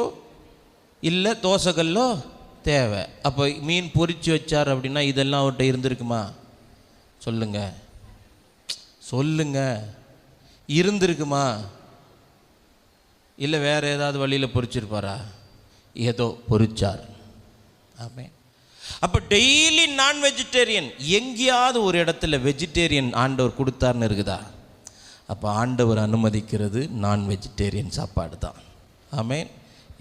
இல்லை தோசைக்கல்லோ தேவை. அப்போ மீன் பொரிச்சு வச்சார் அப்படின்னா இதெல்லாம் அவர்கிட்ட இருந்திருக்குமா? சொல்லுங்க, சொல்லுங்க, இருந்திருக்குமா? இல்லை வேறு ஏதாவது வழியில் பொரிச்சிருப்பாரா? ஏதோ பொரிச்சார். ஆமே. அப்போ டெய்லி நான் வெஜிடேரியன், எங்கேயாவது ஒரு இடத்துல வெஜிடேரியன் ஆண்டவர் கொடுத்தார்னு இருக்குதா? அப்போ ஆண்டவர் அனுமதிக்கிறது நான் வெஜிடேரியன் சாப்பாடு தான். ஆமென்.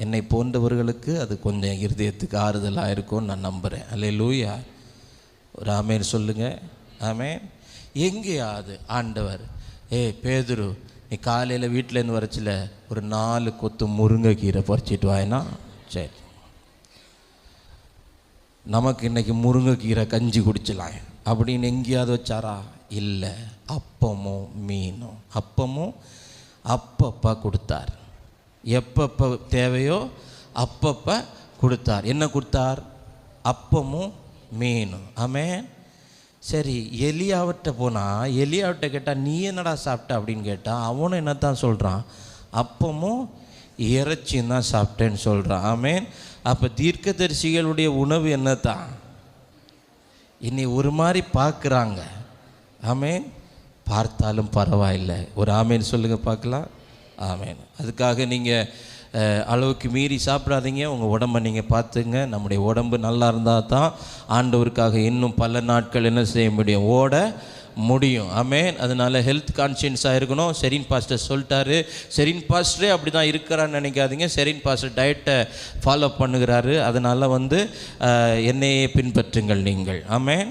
என்னை போன்றவர்களுக்கு அது கொஞ்சம் இருதயத்துக்கு ஆறுதலாக இருக்கும்னு நான் நம்புகிறேன். அல்லேலூயா. ஒரு ஆமேன் சொல்லுங்கள். ஆமேன். எங்கேயாவது ஆண்டவர், பேதுரு, நீ காலையில் வீட்டிலேருந்து வரச்சில ஒரு 4 கொத்து முருங்கைக்கீரை பறிச்சிட்டு வாயினா, சரி நமக்கு இன்றைக்கி முருங்கைக்கீரை கஞ்சி குடிச்சலாம் அப்படின்னு எங்கேயாவது வச்சாரா? இல்லை. அப்பமும் மீனும், அப்பமும் அப்பப்பா கொடுத்தார். எப்பப்போ தேவையோ அப்பப்போ கொடுத்தார். என்ன கொடுத்தார்? அப்பமும் மீனும். ஆமென். சரி, எலியாவிட்ட போனால் எலியாவிட்ட கேட்டால் நீ என்னடா சாப்பிட்ட அப்படின்னு கேட்டால் அவனும் என்ன தான் சொல்கிறான்? அப்பமும் இறைச்சியும் தான் சாப்பிட்டேன்னு சொல்கிறான். ஆமென். அப்போ தீர்க்கதரிசிகளுடைய உணவு என்ன தான்? இன்னி ஒரு மாதிரி பார்க்குறாங்க. ஆமென். பார்த்தாலும் பரவாயில்லை. ஒரு ஆமேன் சொல்லுங்கள் பார்க்கலாம். ஆமேன். அதுக்காக நீங்கள் அளவுக்கு மீறி சாப்பிடாதீங்க. உங்கள் உடம்பை நீங்கள் பார்த்துங்க. நம்முடைய உடம்பு நல்லா இருந்தால் தான் ஆண்டவருக்காக இன்னும் பல நாட்கள் என்ன செய்ய முடியும்? ஓட முடியும். ஆமேன். அதனால் ஹெல்த் கான்ஷியன்ஸாக இருக்கணும். செரீன் பாஸ்டர் சொல்லிட்டாரு. செரீன் பாஸ்டரே அப்படி தான் இருக்கிறான்னு நினைக்காதீங்க. செரீன் பாஸ்டர் டயட்டை ஃபாலோ பண்ணுகிறாரு. அதனால் என்னையே பின்பற்றுங்கள் நீங்கள். ஆமேன்.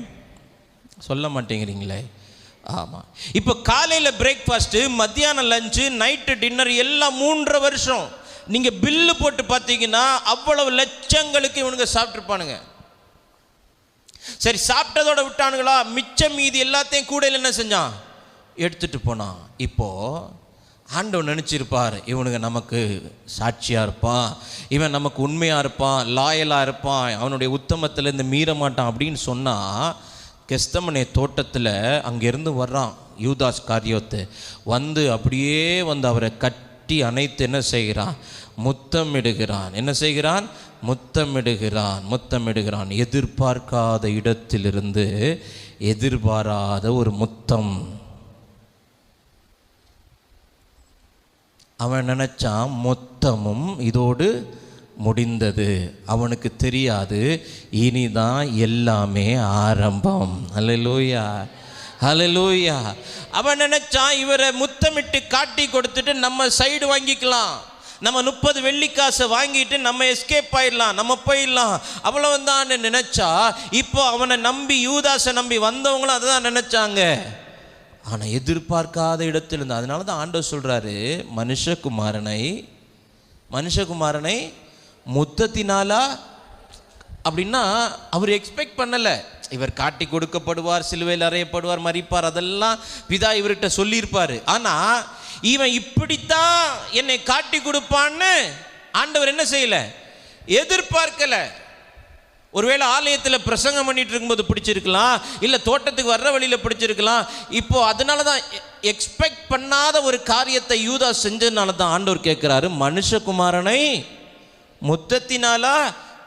சொல்ல மாட்டேங்கிறீங்களே. ஆமாம். இப்போ காலையில் பிரேக்ஃபாஸ்ட்டு, மத்தியானம் லஞ்சு, நைட்டு டின்னர் எல்லாம் 3.5 வருஷம் நீங்கள் பில்லு போட்டு பார்த்தீங்கன்னா அவ்வளவு லட்சங்களுக்கு இவனுங்க சாப்பிட்ருப்பானுங்க. சரி, சாப்பிட்டதோட விட்டானுங்களா? மிச்சம் மீதி எல்லாத்தையும் கூடையில் என்ன செஞ்சான்? எடுத்துகிட்டு போனான். இப்போது ஆண்டவன் நினச்சிருப்பார், இவனுங்க நமக்கு சாட்சியாக இருப்பான், இவன் நமக்கு உண்மையாக இருப்பான், லாயலாக இருப்பான், அவனுடைய உத்தமத்திலேருந்து மீற மாட்டான் அப்படின்னு சொன்னால், கெஸ்தமனே தோட்டத்தில் அங்கேருந்து வர்றான் யூதாஸ் காரியோத்து. அப்படியே அவரை கட்டி அணைத்து என்ன செய்கிறான்? முத்தமிடுகிறான். என்ன செய்கிறான்? முத்தமிடுகிறான். எதிர்பார்க்காத இடத்திலிருந்து எதிர்பாராத ஒரு முத்தம். அவன் நினைச்சான் மொத்தமும் இதோடு முடிந்தது. அவனுக்கு தெரியாது இனிதான் எல்லாமே ஆரம்பம். ஹல்லேலூயா, ஹல்லேலூயா. அவன் நினைச்சான் இவரை முத்தமிட்டு காட்டி கொடுத்துட்டு நம்ம சைடு வாங்கிக்கலாம், நம்ம 30 வெள்ளிக்காசை வாங்கிட்டு நம்ம எஸ்கேப் ஆயிடலாம், நம்ம போயிடலாம், அவ்வளவுதான் நினைச்சா. இப்போ அவனை நம்பி, யூதாஸை நம்பி வந்தவங்களும் அதை தான் நினைச்சாங்க. ஆனால் எதிர்பார்க்காத இடத்துல இருந்து. அதனால தான் ஆண்டவர் சொல்றாரு, மனுஷகுமாரனை முத்தத்தினாலா அப்படின்னா அவர் எக்ஸ்பெக்ட் பண்ணலை. இவர் காட்டி கொடுக்கப்படுவார், சிலுவையில் அறையப்படுவார், மரிப்பார், அதெல்லாம் பிதா இவர்கிட்ட சொல்லியிருப்பார். ஆனால் இவன் இப்படித்தான் என்னை காட்டி கொடுப்பான்னு ஆண்டவர் என்ன செய்யல? எதிர்பார்க்கல. ஒருவேளை ஆலயத்தில் பிரசங்கம் பண்ணிட்டு இருக்கும்போது பிடிச்சிருக்கலாம், இல்லை தோட்டத்துக்கு வர்ற வழியில் பிடிச்சிருக்கலாம். இப்போ அதனால தான் எக்ஸ்பெக்ட் பண்ணாத ஒரு காரியத்தை யூதாஸ் செஞ்சதுனால தான் ஆண்டவர் கேட்குறாரு, மனுஷகுமாரனை முத்தத்தினாலா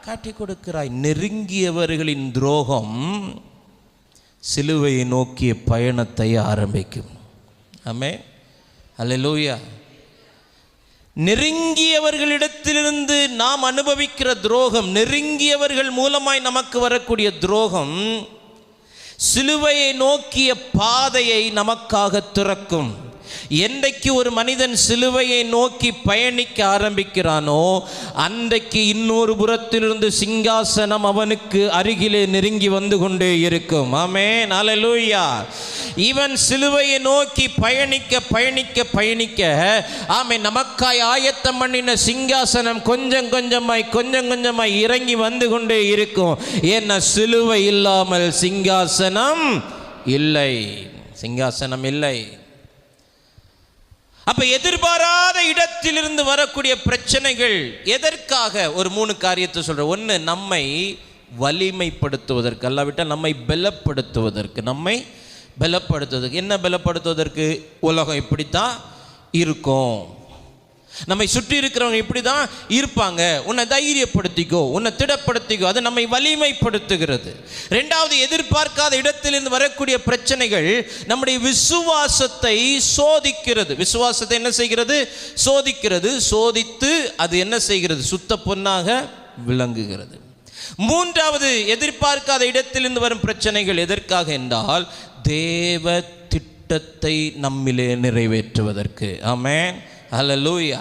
காட்டி கொடுக்கிறாய். நெருங்கியவர்களின் துரோகம் சிலுவையை நோக்கிய பயணத்தை ஆரம்பிக்கும். ஆமென், அல்லேலூயா. நெருங்கியவர்களிடத்திலிருந்து நாம் அனுபவிக்கிற துரோகம், நெருங்கியவர்கள் மூலமாய் நமக்கு வரக்கூடிய துரோகம் சிலுவையை நோக்கிய பாதையை நமக்காக திறக்கும். என்றைக்கு ஒரு மனிதன் சிலுவையை நோக்கி பயணிக்க ஆரம்பிக்கிறானோ அன்றைக்கு இன்னொரு புறத்திலிருந்து சிங்காசனம் அவனுக்கு அருகிலே நெருங்கி வந்து கொண்டே இருக்கும். ஆமென், அல்லேலூயா. இவன் சிலுவையை நோக்கி பயணிக்க பயணிக்க பயணிக்க ஆமென், நமக்காய் ஆயத்தம் பண்ணின சிங்காசனம் கொஞ்சம் கொஞ்சமாய் இறங்கி வந்து கொண்டே இருக்கும். ஏன்னா சிலுவை இல்லாமல் சிங்காசனம் இல்லை. அப்ப எதிர்பாராத இடத்திலிருந்து வரக்கூடிய பிரச்சனைகள் எதற்காக? ஒரு 3 காரியத்தை சொல்றேன். 1, நம்மை வலிமைப்படுத்துவதற்கு, அல்லாவிட்டால் நம்மை பலப்படுத்துவதற்கு. என்ன பலப்படுத்துவதற்கு? உலகம் இப்படித்தான் இருக்கும், நம்மை சுற்றி இருக்கிறவங்க இப்படி தான் இருப்பாங்க, உன்னை தைரியப்படுத்திக்கோ, உன்னை திடப்படுத்திக்கோ. அது நம்மை வலிமைப்படுத்துகிறது. 2வது, எதிர்பார்க்காத இடத்திலிருந்து வரக்கூடிய பிரச்சனைகள் நம்முடைய விசுவாசத்தை சோதிக்கிறது. விசுவாசத்தை என்ன செய்கிறது? சோதிக்கிறது. சோதித்து அது என்ன செய்கிறது? சுத்த பொன்னாக விளங்குகிறது. 3வது, எதிர்பார்க்காத இடத்திலிருந்து வரும் பிரச்சனைகள் எதற்காக என்றால் தேவ திட்டத்தை நம்மிலே நிறைவேற்றுவதற்கு. ஆமென், அல்லேலூயா.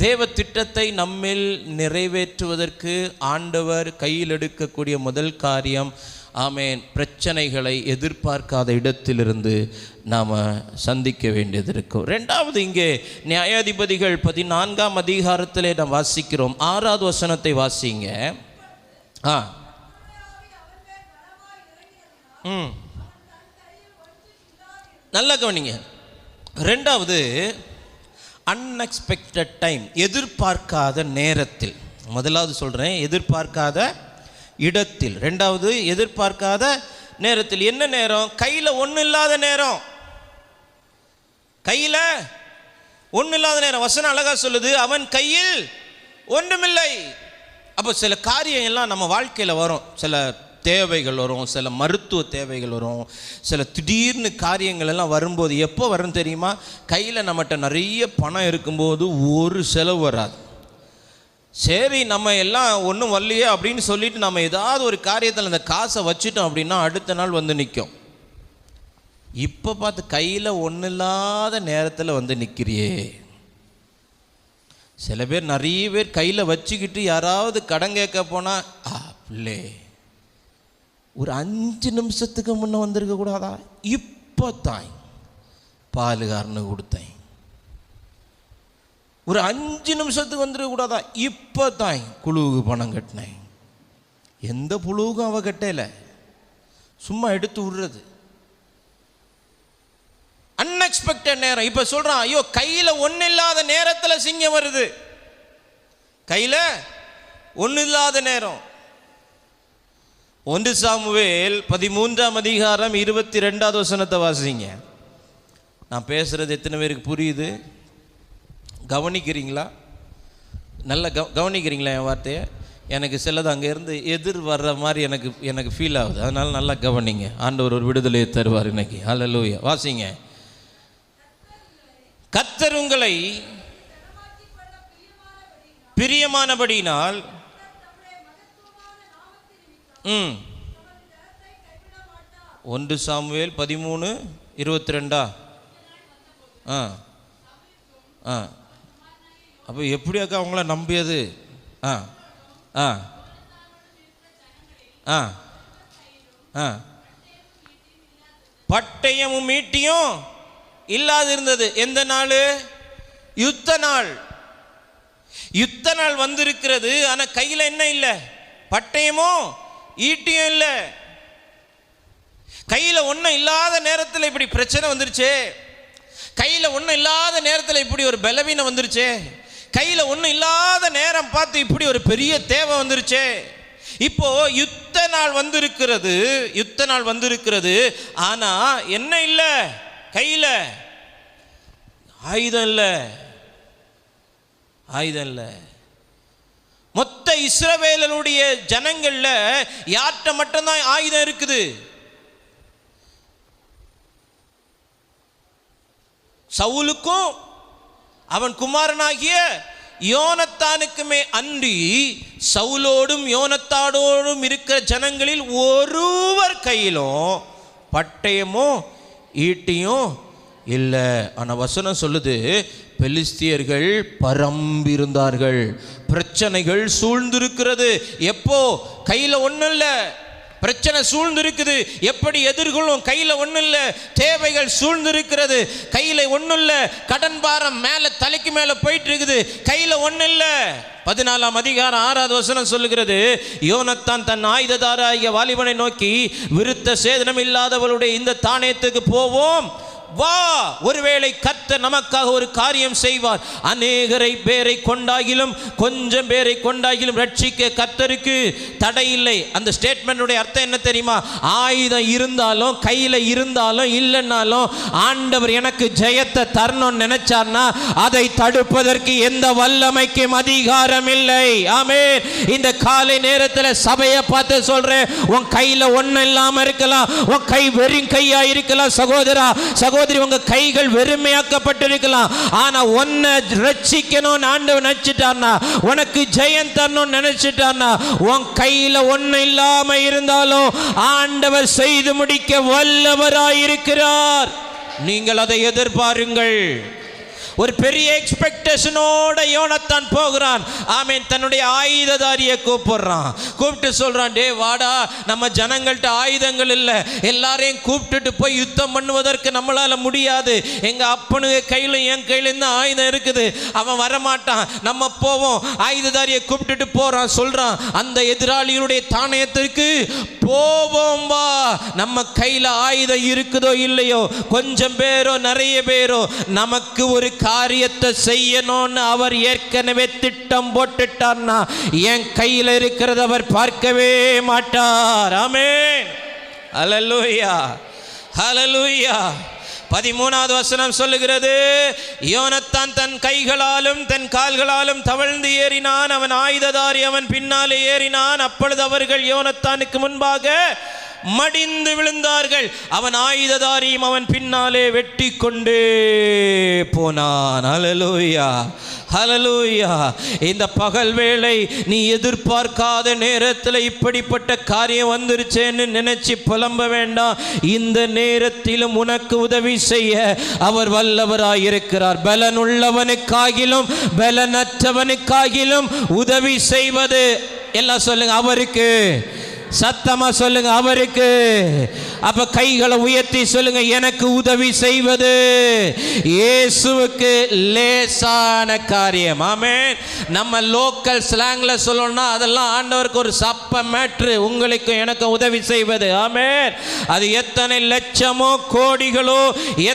தேவ திட்டத்தை நம்மில் நிறைவேற்றுவதற்கு ஆண்டவர் கையில் எடுக்கக்கூடிய முதல் காரியம், ஆமென், பிரச்சனைகளை எதிர்பார்க்காத இடத்திலிருந்து நாம் சந்திக்க வேண்டியது இருக்கும். 2வது, இங்கே நியாயாதிபதிகள் 14ஆம் அதிகாரத்திலே நாம் வாசிக்கிறோம். 6வது வசனத்தை வாசிங்க. நல்லா கவனிங்க. 2வது, அன்எக்ஸ்பெக்டட் டைம், எதிர்பார்க்காத நேரத்தில். முதலாவது சொல்கிறேன், எதிர்பார்க்காத இடத்தில். ரெண்டாவது, எதிர்பார்க்காத நேரத்தில். என்ன நேரம்? கையில் ஒன்றும் இல்லாத நேரம். கையில் ஒன்றும் இல்லாத நேரம். வசனம் அழகாக சொல்லுது, அவன் கையில் ஒன்றுமில்லை. அப்போ சில காரியம் எல்லாம் நம்ம வாழ்க்கையில் வரும். சில தேவைகள் வரும், சில மருத்துவ தேவைகள் வரும், சில திடீர்னு காரியங்கள் எல்லாம் வரும்போது எப்போ வரும் தெரியுமா? கையில் நம்மகிட்ட நிறைய பணம் இருக்கும்போது ஒரு செலவு வராது. சரி, நம்ம எல்லாம் ஒன்றும் வரலையே அப்படின்னு சொல்லிட்டு நம்ம ஏதாவது ஒரு காரியத்தில் அந்த காசை வச்சுட்டோம் அப்படின்னா அடுத்த நாள் வந்து நிற்கும். இப்போ பார்த்து கையில் ஒன்றும் இல்லாத நேரத்தில் வந்து நிற்கிறியே. சில பேர், நிறைய பேர் கையில் வச்சுக்கிட்டு யாராவது கடன் கேட்க போனால், பிள்ளை ஒரு 5 நிமிஷத்துக்கு முன்னே வந்திருக்க கூடாதா? இப்போ தான் பாலுகாரனு கொடுத்தேன். ஒரு 5 நிமிஷத்துக்கு வந்துருக்க கூடாதா? இப்போ தான் குழுவுக்கு பணம் கட்டினேன். எந்த புழுவுக்கும் அவ கட்டல, சும்மா எடுத்து விடுறது. அன்எக்ஸ்பெக்டட் நேரம். இப்போ சொல்கிறான், ஐயோ கையில் ஒன்றும் இல்லாத நேரத்தில் சிங்கம் வருது. கையில் ஒன்றும் இல்லாத நேரம். 1 சாமுவேல் 13ஆம் அதிகாரம் 22வது வசனத்தை வாசிங்க. நான் பேசுகிறது எத்தனை பேருக்கு புரியுது? கவனிக்கிறீங்களா? நல்லா கவனிக்கிறீங்களா என் வார்த்தையை? எனக்கு சிலது அங்கேருந்து எதிர் வர்ற மாதிரி எனக்கு ஃபீல் ஆகுது. அதனால் நல்லா கவனிங்க. ஆண்டவர் ஒரு விடுதலையை தருவார் இன்னைக்கு. ஹல்லேலூயா. வாசிங்க. கர்த்தர் உங்களை பிரியமானபடியினால் 1 சாமுவேல் 13:22. அப்போ எப்படியாக்கா அவங்கள நம்பியது? பட்டயமும் ஈட்டியும் இல்லாது இருந்தது. எந்த நாள்? யுத்த நாள். யுத்த நாள் வந்திருக்கிறது. ஆனால் கையில் என்ன இல்லை? பட்டயமும் ஈட்டியும் இல்லை. கையில் ஒன்றும் இல்லாத நேரத்தில் இப்படி பிரச்சனை வந்துருச்சு. கையில் ஒன்றும் இல்லாத நேரத்தில் இப்படி ஒரு பலவீனம் வந்துருச்சு. கையில் ஒன்றும் இல்லாத நேரம் பார்த்து இப்படி ஒரு பெரிய தேவை வந்துருச்சு. இப்போ யுத்த நாள் வந்திருக்கிறது. யுத்த நாள் வந்திருக்கிறது. ஆனால் என்ன இல்லை? கையில் ஆயுதம் இல்லை. ஆயுதம் இல்லை. மொத்த இஸ்ரவேலனுடைய ஜனங்கள்ல யார்கிட்ட மட்டும்தான் ஆயுதம் இருக்குது? சவுலுக்கும் அவன் குமாரனாகிய யோனத்தானுக்குமே அன்றி சவுலோடும் யோனத்தானோடும் இருக்கிற ஜனங்களில் ஒருவர் கையிலும் பட்டயமும் ஈட்டியும் இல்லை. ஆனால் வசனம் சொல்லுது, பெலிஸ்தியர்கள் பரம்பிருந்தார்கள், பிரச்சனைகள் சூழ்ந்திருக்கிறது. எப்போ? கையில் ஒன்றும் இல்லை, பிரச்சனை சூழ்ந்திருக்குது. எப்படி எதிர்கொள்ளும்? கையில் ஒன்றும் இல்லை, தேவைகள் சூழ்ந்திருக்கிறது. கையில் ஒன்றும் இல்லை, கடன் பாரம் மேலே தலைக்கு மேலே போயிட்டு இருக்குது. கையில் ஒன்றும் இல்லை. 14ஆம் அதிகாரம் 6வது வசனம் சொல்லுகிறது, யோனத்தான் தன் ஆயுததாராகிய வாலிபனை நோக்கி, விருத்த சேதனம் இல்லாதவளுடைய இந்த தானியத்துக்கு போவோம், வா, ஒருவேளை கர்த்தர் நமக்காக ஒரு காரியம் செய்வார். அநேகரை பேரை கொண்டாகிலும் கொஞ்சம் பேரை கொண்டாகிலும் ரட்சிக்க கர்த்தருக்கு தடை இல்லை. அந்த ஸ்டேட்மெண்ட்டுடைய அர்த்தம் என்ன தெரியுமா? ஆயுதம் இருந்தாலும் கையில் இருந்தாலும் இல்லைன்னாலும் ஆண்டவர் எனக்கு ஜெயத்தை தரணும்னு நினைச்சார்னா அதை தடுப்பதற்கு எந்த வல்லமைக்கும் அதிகாரம் இல்லை. ஆமென். இந்த காலை நேரத்தில் சபையை பார்த்து சொல்றேன், உன் கையில் ஒன்றும் இல்லாமல் இருக்கலாம், உன் கை வெறும் கையா இருக்கலாம். சகோதரா சகோதரி, உங்க கைகள் வெறுமையாக்கப்பட்டிருக்கலாம். ஆனா உன்னை ரட்சிக்கணும் ஆண்டவர் நினைச்சிட்டார்னா, உனக்கு ஜெயம் தரணும் நினைச்சிட்டார்னா, உன் கையில ஒண்ணு இல்லாம இருந்தாலும் ஆண்டவர் செய்து முடிக்க வல்லவராயிருக்கிறார். நீங்கள் அதை எதிர்பாருங்கள். ஒரு பெரிய எக்ஸ்பெக்டேஷனோட யோனத்தான் போகிறான். ஆமென். தன்னுடைய ஆயுததாரியை கூப்பிடுறான். கூப்பிட்டு சொல்றான், டே வாடா, நம்ம ஜனங்கள்ட்ட ஆயுதங்கள் இல்லை, எல்லாரையும் கூப்பிட்டுட்டு போய் யுத்தம் பண்ணுவதற்கு நம்மளால முடியாது. எங்க அப்பனுக்கு கையில என் கையில இருந்து ஆயுதம் இருக்குது, அவன் வரமாட்டான், நம்ம போவோம். ஆயுததாரியை கூப்பிட்டுட்டு போறான். சொல்றான், அந்த எதிராளிகளுடைய தானியத்திற்கு போவோம் வா. நம்ம கையில் ஆயுதம் இருக்குதோ இல்லையோ, கொஞ்சம் பேரோ நிறைய பேரோ, நமக்கு ஒரு காரியத்தை செய்யணும்னு அவர் ஏற்கனவே திட்டம் போட்டுட்டார்னா என் கையில் இருக்கிறத அவர் பார்க்கவே மாட்டார். ஆமென். ஹல்லேலூயா, ஹல்லேலூயா. 13வது வசனம் சொல்லுகிறது, யோனத்தான் தன் கைகளாலும் தன் கால்களாலும் தவழ்ந்து ஏறினான். அவன் ஆயுததாரி, அவன் பின்னாலே ஏறினான். அப்பொழுது அவர்கள் யோனத்தானுக்கு முன்பாக மடிந்து விழுந்தார்கள். அவன் ஆயுததாரியும் அவன் பின்னாலே வெட்டி கொண்டே போனான். ஹல்லேலூயா, ஹல்லேலூயா. இந்த பகல் வேளை நீ எதிர்பார்க்காத நேரத்தில் இப்படிப்பட்ட காரியம் வந்துருச்சேன்னு நினைச்சு புலம்ப வேண்டாம். இந்த நேரத்திலும் உனக்கு உதவி செய்ய அவர் வல்லவராயிருக்கிறார். பலனுள்ளவனுக்காகிலும் பலனற்றவனுக்காகிலும் உதவி செய்வது, எல்லாம் சொல்லுங்க, அவருக்கு. சத்தமா சொல்லுங்க, அவருக்கு. அப்ப கைகளை உயர்த்தி சொல்லுங்க, எனக்கு உதவி செய்வது இயேசுவுக்கு லேசான காரியம். ஆமென். நம்ம லோக்கல் ஸ்லாங்ல சொல்லணும்னா அதெல்லாம் ஆண்டவருக்கு ஒரு சப்ப மேட்ரு. உங்களுக்கு எனக்கு உதவி செய்வது. ஆமென். அது எத்தனை லட்சமோ கோடிகளோ,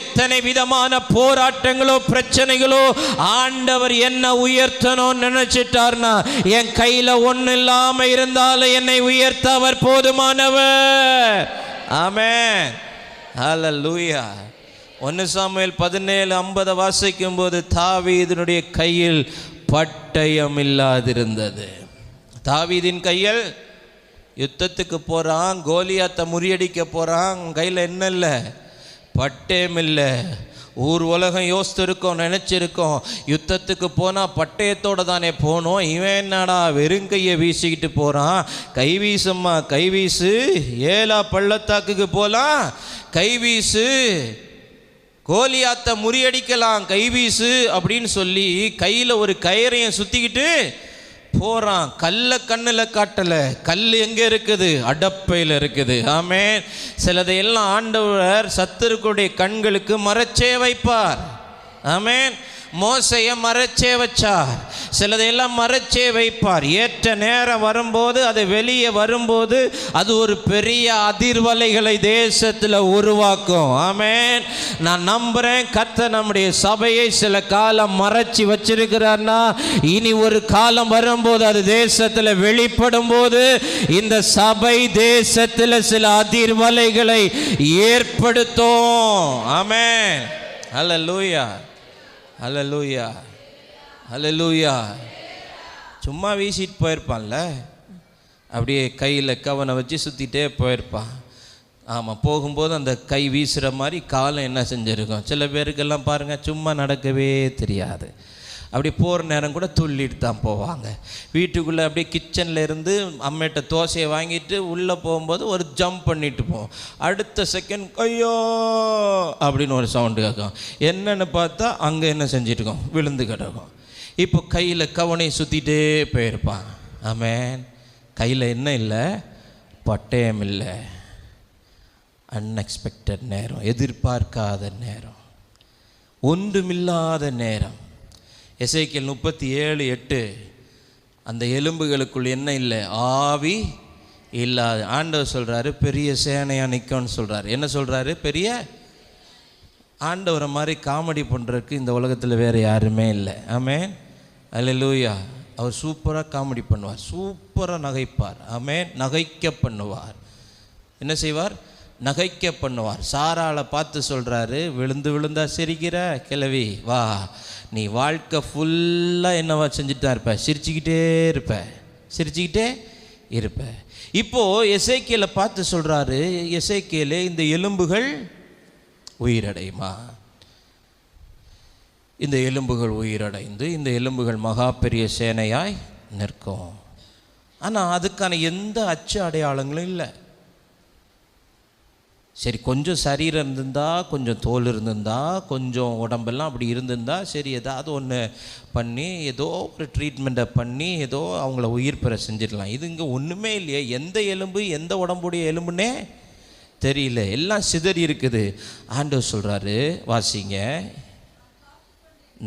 எத்தனை விதமான போராட்டங்களோ பிரச்சனைகளோ, ஆண்டவர் என்ன உயர்த்தணும்னு நினைச்சிட்டார்னா, என் கையில ஒண்ணு இல்லாம இருந்தாலும் என்னை உயர்த்த அவர் போதுமானவர். ஆமென். ஹல்லேலூயா. 1 சாமுவேல் 17:50 வாசிக்கும் போது, தாவீதினுடைய கையில் பட்டயம் இல்லாதிருந்தது. தாவீதின் கையில் யுத்தத்துக்கு போறான், கோலியாத்தை முறியடிக்க போறான். கையில் என்ன இல்லை? பட்டயம் இல்லை. ஊர் உலகம் யோசித்திருக்கோம், நினச்சிருக்கோம், யுத்தத்துக்கு போனால் பட்டயத்தோடு தானே போனோம். இவன் என்னடா வெறும் கையை வீசிக்கிட்டு போகிறான். கைவீசம்மா கைவீசு, ஏலா பள்ளத்தாக்குக்கு போகலாம் கைவீசு, கோலியாத்தை முறியடிக்கலாம் கைவீசு அப்படின்னு சொல்லி கையில் ஒரு கயிறையும் சுற்றிக்கிட்டு போறான். கல்லை கண்ணில் காட்டலை. கல் எங்கே இருக்குது? அடப்பையில் இருக்குது. ஆமென். சிலதையெல்லாம் ஆண்டவர் சத்துருக்களுடைய கண்களுக்கு மறைச்சே வைப்பார். ஆமென். மோசையை மறைச்சே வச்சார். சிலதையெல்லாம் மறைச்சே வைப்பார். ஏற்ற நேரம் வரும்போது, அது வெளியே வரும்போது, அது ஒரு பெரிய அதிர்வலைகளை தேசத்தில் உருவாக்கும். ஆமென். நான் நம்புகிறேன், கர்த்தர் நம்முடைய சபையை சில காலம் மறைச்சி வச்சிருக்கிறார்னா, இனி ஒரு காலம் வரும்போது அது தேசத்தில் வெளிப்படும் போது இந்த சபை தேசத்தில் சில அதிர்வலைகளை ஏற்படுத்தும். ஆமென். ஹல்லேலூயா, ஹல்லேலூயா, ஹல்லேலூயா. சும்மா வீசிட்டு போயிருப்பான்ல, அப்படியே கையில் கவனை வச்சு சுற்றிட்டே போயிருப்பான். ஆமாம், போகும்போது அந்த கை வீசுகிற மாதிரி காலம் என்ன செஞ்சுருக்கோம். சில பேருக்கெல்லாம் பாருங்கள், சும்மா நடக்கவே தெரியாது. அப்படி போகிற நேரம் கூட துள்ளிட்டு தான் போவாங்க. வீட்டுக்குள்ளே அப்படியே கிச்சனில் இருந்து அம்மிட்ட தோசையை வாங்கிட்டு உள்ளே போகும்போது ஒரு ஜம்ப் பண்ணிட்டு போவோம். அடுத்த செகண்ட் ஐயோ அப்படின்னு ஒரு சவுண்டு கேட்கும். என்னென்னு பார்த்தா அங்கே என்ன செஞ்சிட்ருக்கோம், விழுந்து கிடக்கும். இப்போ கையில் கவனை சுற்றிட்டே போயிருப்பான். ஆமென். கையில் என்ன இல்லை? பட்டயம் இல்லை. அன்எக்ஸ்பெக்டட் நேரம், எதிர்பார்க்காத நேரம், ஒன்றுமில்லாத நேரம். எசேக்கியேல் 37:8, அந்த எலும்புகளுக்குள் என்ன இல்லை? ஆவி இல்லாது. ஆண்டவர் சொல்கிறாரு, பெரிய சேனையாக நிற்கும்னு சொல்கிறாரு. என்ன சொல்கிறாரு? பெரிய. ஆண்டவரை மாதிரி காமெடி பண்ணுறதுக்கு இந்த உலகத்தில் வேறு யாருமே இல்லை. ஆமென். அல்லேலூயா. அவர் சூப்பராக காமெடி பண்ணுவார், சூப்பராக நகைப்பார். ஆமென். நகைக்க பண்ணுவார். என்ன செய்வார்? நகைக்க பண்ணுவார். சாராளை பார்த்து சொல்கிறாரு, விழுந்து விழுந்தா சிரிக்கிற கிழவி, வா, நீ வாழ்க்கை ஃபுல்லாக என்னவா செஞ்சுட்டு தான் இருப்ப, சிரிச்சுக்கிட்டே இருப்ப, சிரிச்சுக்கிட்டே இருப்ப. இப்போது எசேக்கியேலை பார்த்து சொல்கிறாரு, எசேக்கியேலே, இந்த எலும்புகள் உயிரடையுமா? இந்த எலும்புகள் உயிரடைந்து இந்த எலும்புகள் மகா பெரிய சேனையாய் நிற்கும். ஆனால் அதுக்கான எந்த அச்சு அடையாளங்களும் இல்லை. சரி, கொஞ்சம் சரீரம் இருந்திருந்தா, கொஞ்சம் தோல் இருந்திருந்தா, கொஞ்சம் உடம்பெல்லாம் அப்படி இருந்திருந்தா சரி, ஏதாவது ஒன்று பண்ணி ஏதோ ஒரு ட்ரீட்மெண்ட்டை பண்ணி ஏதோ அவங்கள உயிர் பெற செஞ்சிடலாம். இது இங்கே ஒன்றுமே இல்லையே. எந்த எலும்பு எந்த உடம்புடைய எலும்புன்னே தெரியல, எல்லாம் சிதறி இருக்குது. ஆண்டவர் சொல்கிறாரு, வாசிங்க,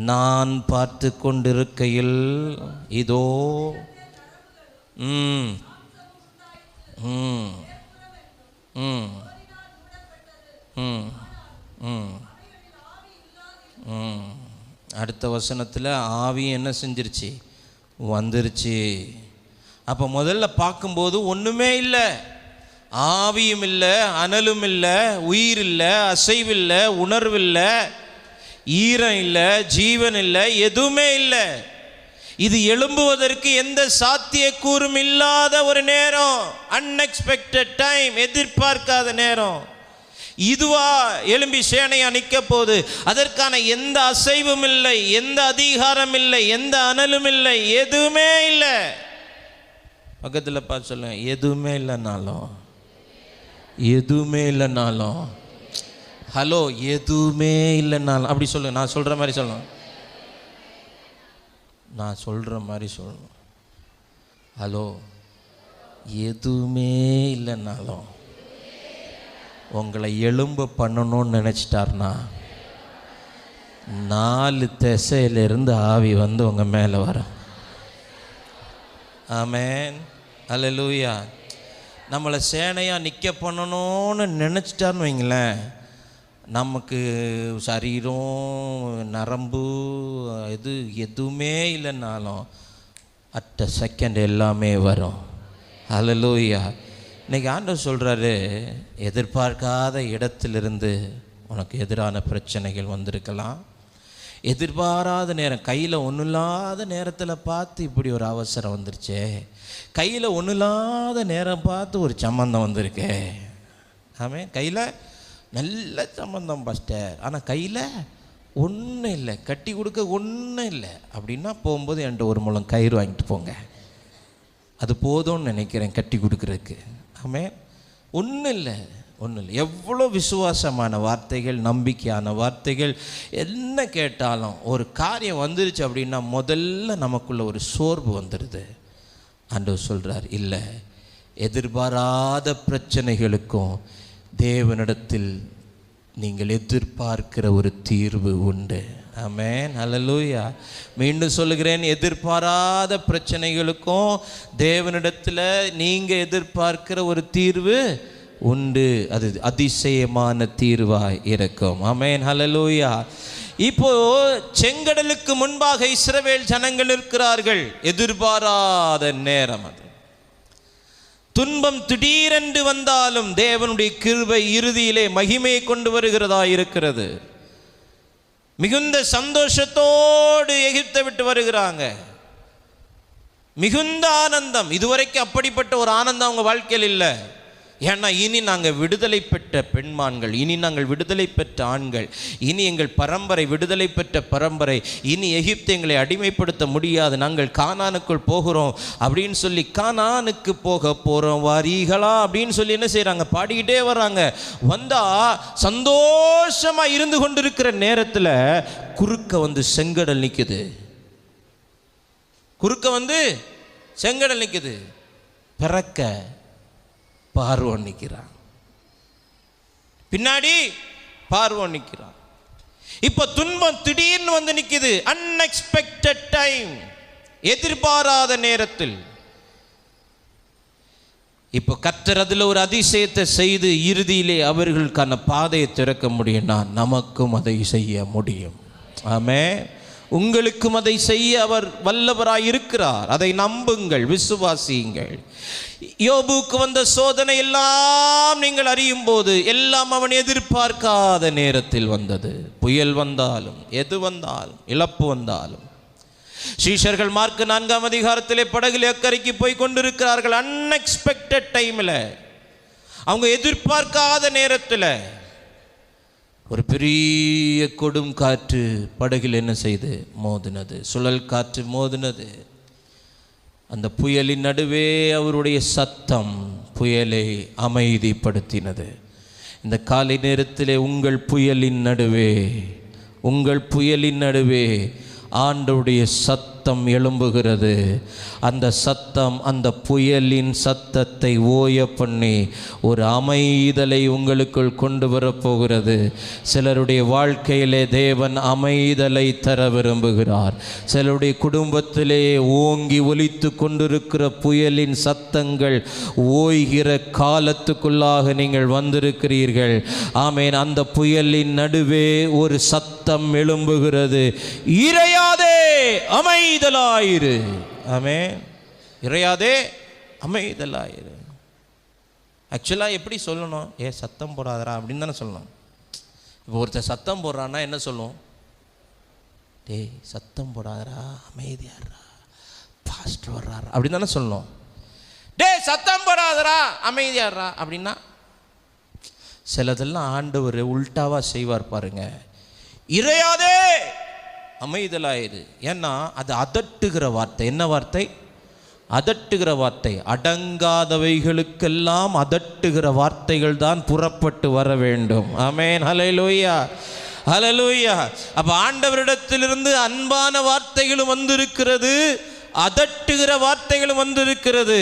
நான் பார்த்து கொண்டிருக்கையில் இதோ அடுத்த வசனத்தில் ஆவியும் என்ன செஞ்சிருச்சு, வந்துருச்சு. அப்போ முதல்ல பார்க்கும்போது ஒன்றுமே இல்லை, ஆவியும் இல்லை, அனலும் இல்லை, உயிர் இல்லை, அசைவில்லை, உணர்வில்லை, ஈரம் இல்லை, ஜீவன் இல்லை, எதுவுமே இல்லை. இது எழும்புவதற்கு எந்த சாத்தியக்கூறும் இல்லாத ஒரு நேரம், அன்எக்ஸ்பெக்டட் டைம், எதிர்பார்க்காத நேரம். இதுவா எழும்பி சேனையா நிற்க போகுது? அதற்கான எந்த அசைவும் இல்லை, எந்த அதிகாரம் இல்லை, எந்த அனலும் இல்லை, எதுவுமே இல்லை. பக்கத்தில் பார்த்து சொல்லுங்க, எதுவுமே இல்லைனாலும், எதுவுமே இல்லைனாலும், ஹலோ, எதுவுமே இல்லைனாலும் அப்படி சொல்லுங்க. நான் சொல்கிற மாதிரி சொல்லணும், நான் சொல்கிற மாதிரி சொல்லணும். ஹலோ, எதுவுமே இல்லைனாலும் உங்களை எலும்பு பண்ணணும்னு நினச்சிட்டார்னா 4 திசையிலிருந்து ஆவி வந்து உங்கள் மேலே வரும். ஆமென், அல்லேலூயா. நம்மளை சேனையாக நிற்க பண்ணணும்னு நினச்சிட்டார்னு வைங்களேன், நமக்கு சரீரம் நரம்பு இது எதுவுமே இல்லைன்னாலும் அட் அ செகண்ட் எல்லாமே வரும். அல்லேலூயா. இன்றைக்கி ஆண்டவர் சொல்கிறாரு, எதிர்பார்க்காத இடத்திலிருந்து உனக்கு எதிரான பிரச்சனைகள் வந்திருக்கலாம். எதிர்பாராத நேரம், கையில் ஒன்றும் இல்லாத நேரத்தில் பார்த்து இப்படி ஒரு அவசரம் வந்துருச்சே, கையில் ஒன்றும் இல்லாத நேரம் பார்த்து ஒரு சம்பந்தம் வந்திருக்கே. ஆமென். கையில் நல்ல சம்பந்தம் பாஸ்டர், ஆனால் கையில் ஒன்றும் இல்லை, கட்டி கொடுக்க ஒன்றும் இல்லை அப்படின்னா போகும்போது என்கிட்ட ஒரு முழம் கயிறு வாங்கிட்டு போங்க, அது போதும்னு நினைக்கிறேன் கட்டி கொடுக்குறதுக்கு. ஆமென். ஒன்றும் இல்லை, ஒன்றும் இல்லை. எவ்வளோ விசுவாசமான வார்த்தைகள், நம்பிக்கையான வார்த்தைகள் என்ன கேட்டாலும் ஒரு காரியம் வந்துருச்சு அப்படின்னா முதல்ல நமக்குள்ள ஒரு சோர்வு வந்துடுது. ஆண்டவர் சொல்கிறார், இல்லை, எதிர்பாராத பிரச்சனைகளுக்கும் தேவனிடத்தில் நீங்கள் எதிர்பார்க்கிற ஒரு தீர்வு உண்டு. ஆமென், அல்லேலூயா. மீண்டும் சொல்லுகிறேன், எதிர்பாராத பிரச்சனைகளுக்கும் தேவனிடத்தில் நீங்கள் எதிர்பார்க்கிற ஒரு தீர்வு உண்டு. அது அதிசயமான தீர்வாய் இருக்கும். ஆமென், அல்லேலூயா. இப்போ செங்கடலுக்கு முன்பாக இஸ்ரவேல் ஜனங்கள் இருக்கிறார்கள். எதிர்பாராத நேரம், அது துன்பம் திடீரென்று வந்தாலும் தேவனுடைய கிருபை இறுதியிலே மகிமையை கொண்டு வருகிறதா இருக்கிறது. மிகுந்த சந்தோஷத்தோடு எகிப்தை விட்டு வருகிறாங்க. மிகுந்த ஆனந்தம். இதுவரைக்கும் அப்படிப்பட்ட ஒரு ஆனந்தம் அவங்க வாழ்க்கையில் இல்லை. ஏன்னா இனி நாங்கள் விடுதலை பெற்ற பெண்மான்கள், இனி நாங்கள் விடுதலை பெற்ற ஆண்கள், இனி எங்கள் பரம்பரை விடுதலை பெற்ற பரம்பரை, இனி எகிப்து எங்களை அடிமைப்படுத்த முடியாது, நாங்கள் கானானுக்குள் போகிறோம் அப்படின்னு சொல்லி கானானுக்கு போக போகிறோம் வாரீகளா அப்படின்னு சொல்லி என்ன செய்கிறாங்க, பாடிக்கிட்டே வர்றாங்க. வந்தால் சந்தோஷமாக இருந்து கொண்டிருக்கிற நேரத்தில் குறுக்க வந்து செங்கடல் நிற்குது. குறுக்க வந்து செங்கடல் நிற்குது. பிறக்க பார்வோன் நிற்கிறான், பின்னாடி பார்வோன் நிற்கிறான். இப்போ துன்பம் திடீர்னு வந்து நிற்குது. அன்எக்ஸ்பெக்டட் டைம், எதிர்பாராத நேரத்தில். இப்போ கர்த்தர் அதில் ஒரு அதிசயத்தை செய்து இறுதியிலே அவர்களுக்கான பாதையை திறக்க முடியும்னா நமக்கும் அதை செய்ய முடியும். ஆமென். உங்களுக்கும் அதை செய்ய அவர் வல்லவராய் இருக்கிறார். அதை நம்புங்கள், விசுவாசியுங்கள். யோபுக்கு வந்த சோதனை எல்லாம் நீங்கள் அறியும் போது எல்லாம் அவன் எதிர்பார்க்காத நேரத்தில் வந்தது. புயல் வந்தாலும், எது வந்தாலும், இழப்பு வந்தாலும். சீஷர்கள் மார்க் 4ஆம் அதிகாரத்திலே படகில் அக்கறைக்கு போய் கொண்டிருக்கிறார்கள். அன்எக்ஸ்பெக்டட் டைமில், அவங்க எதிர்பார்க்காத நேரத்தில் ஒரு பெரிய கொடும் காற்று படகில் என்ன செய்து மோதினது. சுழல் காற்று மோதினது. அந்த புயலின் நடுவே அவருடைய சத்தம் புயலை அமைதிப்படுத்தினது. இந்த காலை நேரத்திலே உங்கள் புயலின் நடுவே, உங்கள் புயலின் நடுவே ஆண்டவருடைய சத்தம் சத்தம் எழும்புகிறது. அந்த சத்தம் அந்த புயலின் சத்தத்தை ஓய பண்ணி ஒரு அமைதலை உங்களுக்குள் கொண்டு வரப்போகிறது. சிலருடைய வாழ்க்கையிலே தேவன் அமைதலை தர விரும்புகிறார். சிலருடைய குடும்பத்திலே ஓங்கி ஒலித்து கொண்டிருக்கிற புயலின் சத்தங்கள் ஓய்கிற காலத்துக்குள்ளாக நீங்கள் வந்திருக்கிறீர்கள். ஆமேன். அந்த புயலின் நடுவே ஒரு சத்தம் எழும்புகிறது. இறையாதே, அமைதலாயிரு. ஆமென். இறையாதே, அமைதலாயிரு. ஆக்சுவலாக எப்படி சொல்லணும்? சத்தம் போடாதரா அப்படின்னு தானே சொல்லணும். இப்போ ஒருத்தர் சத்தம் போடுறான்னா என்ன சொல்லுவோம்? டேய் சத்தம் போடாதரா, அமைதியாடுறா, பாஸ்டர் வர்றாரா அப்படின்னு தானே சொல்லணும். டேய் சத்தம் போடாதரா, அமைதியாடுறா அப்படின்னா சிலதெல்லாம் ஆண்டவர் உல்டாவா செய்வார் பாருங்க. இறையாதே, அமைதலாயிரு. ஏன்னா அது அதட்டுகிற வார்த்தை. என்ன வார்த்தை? அதட்டுகிற வார்த்தை. அடங்காதவைகளுக்கெல்லாம் அதட்டுகிற வார்த்தைகள் தான் புறப்பட்டு வர வேண்டும். ஆமென். ஹல்லேலூயா, ஹல்லேலூயா. அப்ப ஆண்டவரிடத்திலிருந்து அன்பான வார்த்தைகளும் வந்திருக்கிறது, அதட்டுகிற வார்த்தைகளும் வந்திருக்கிறது.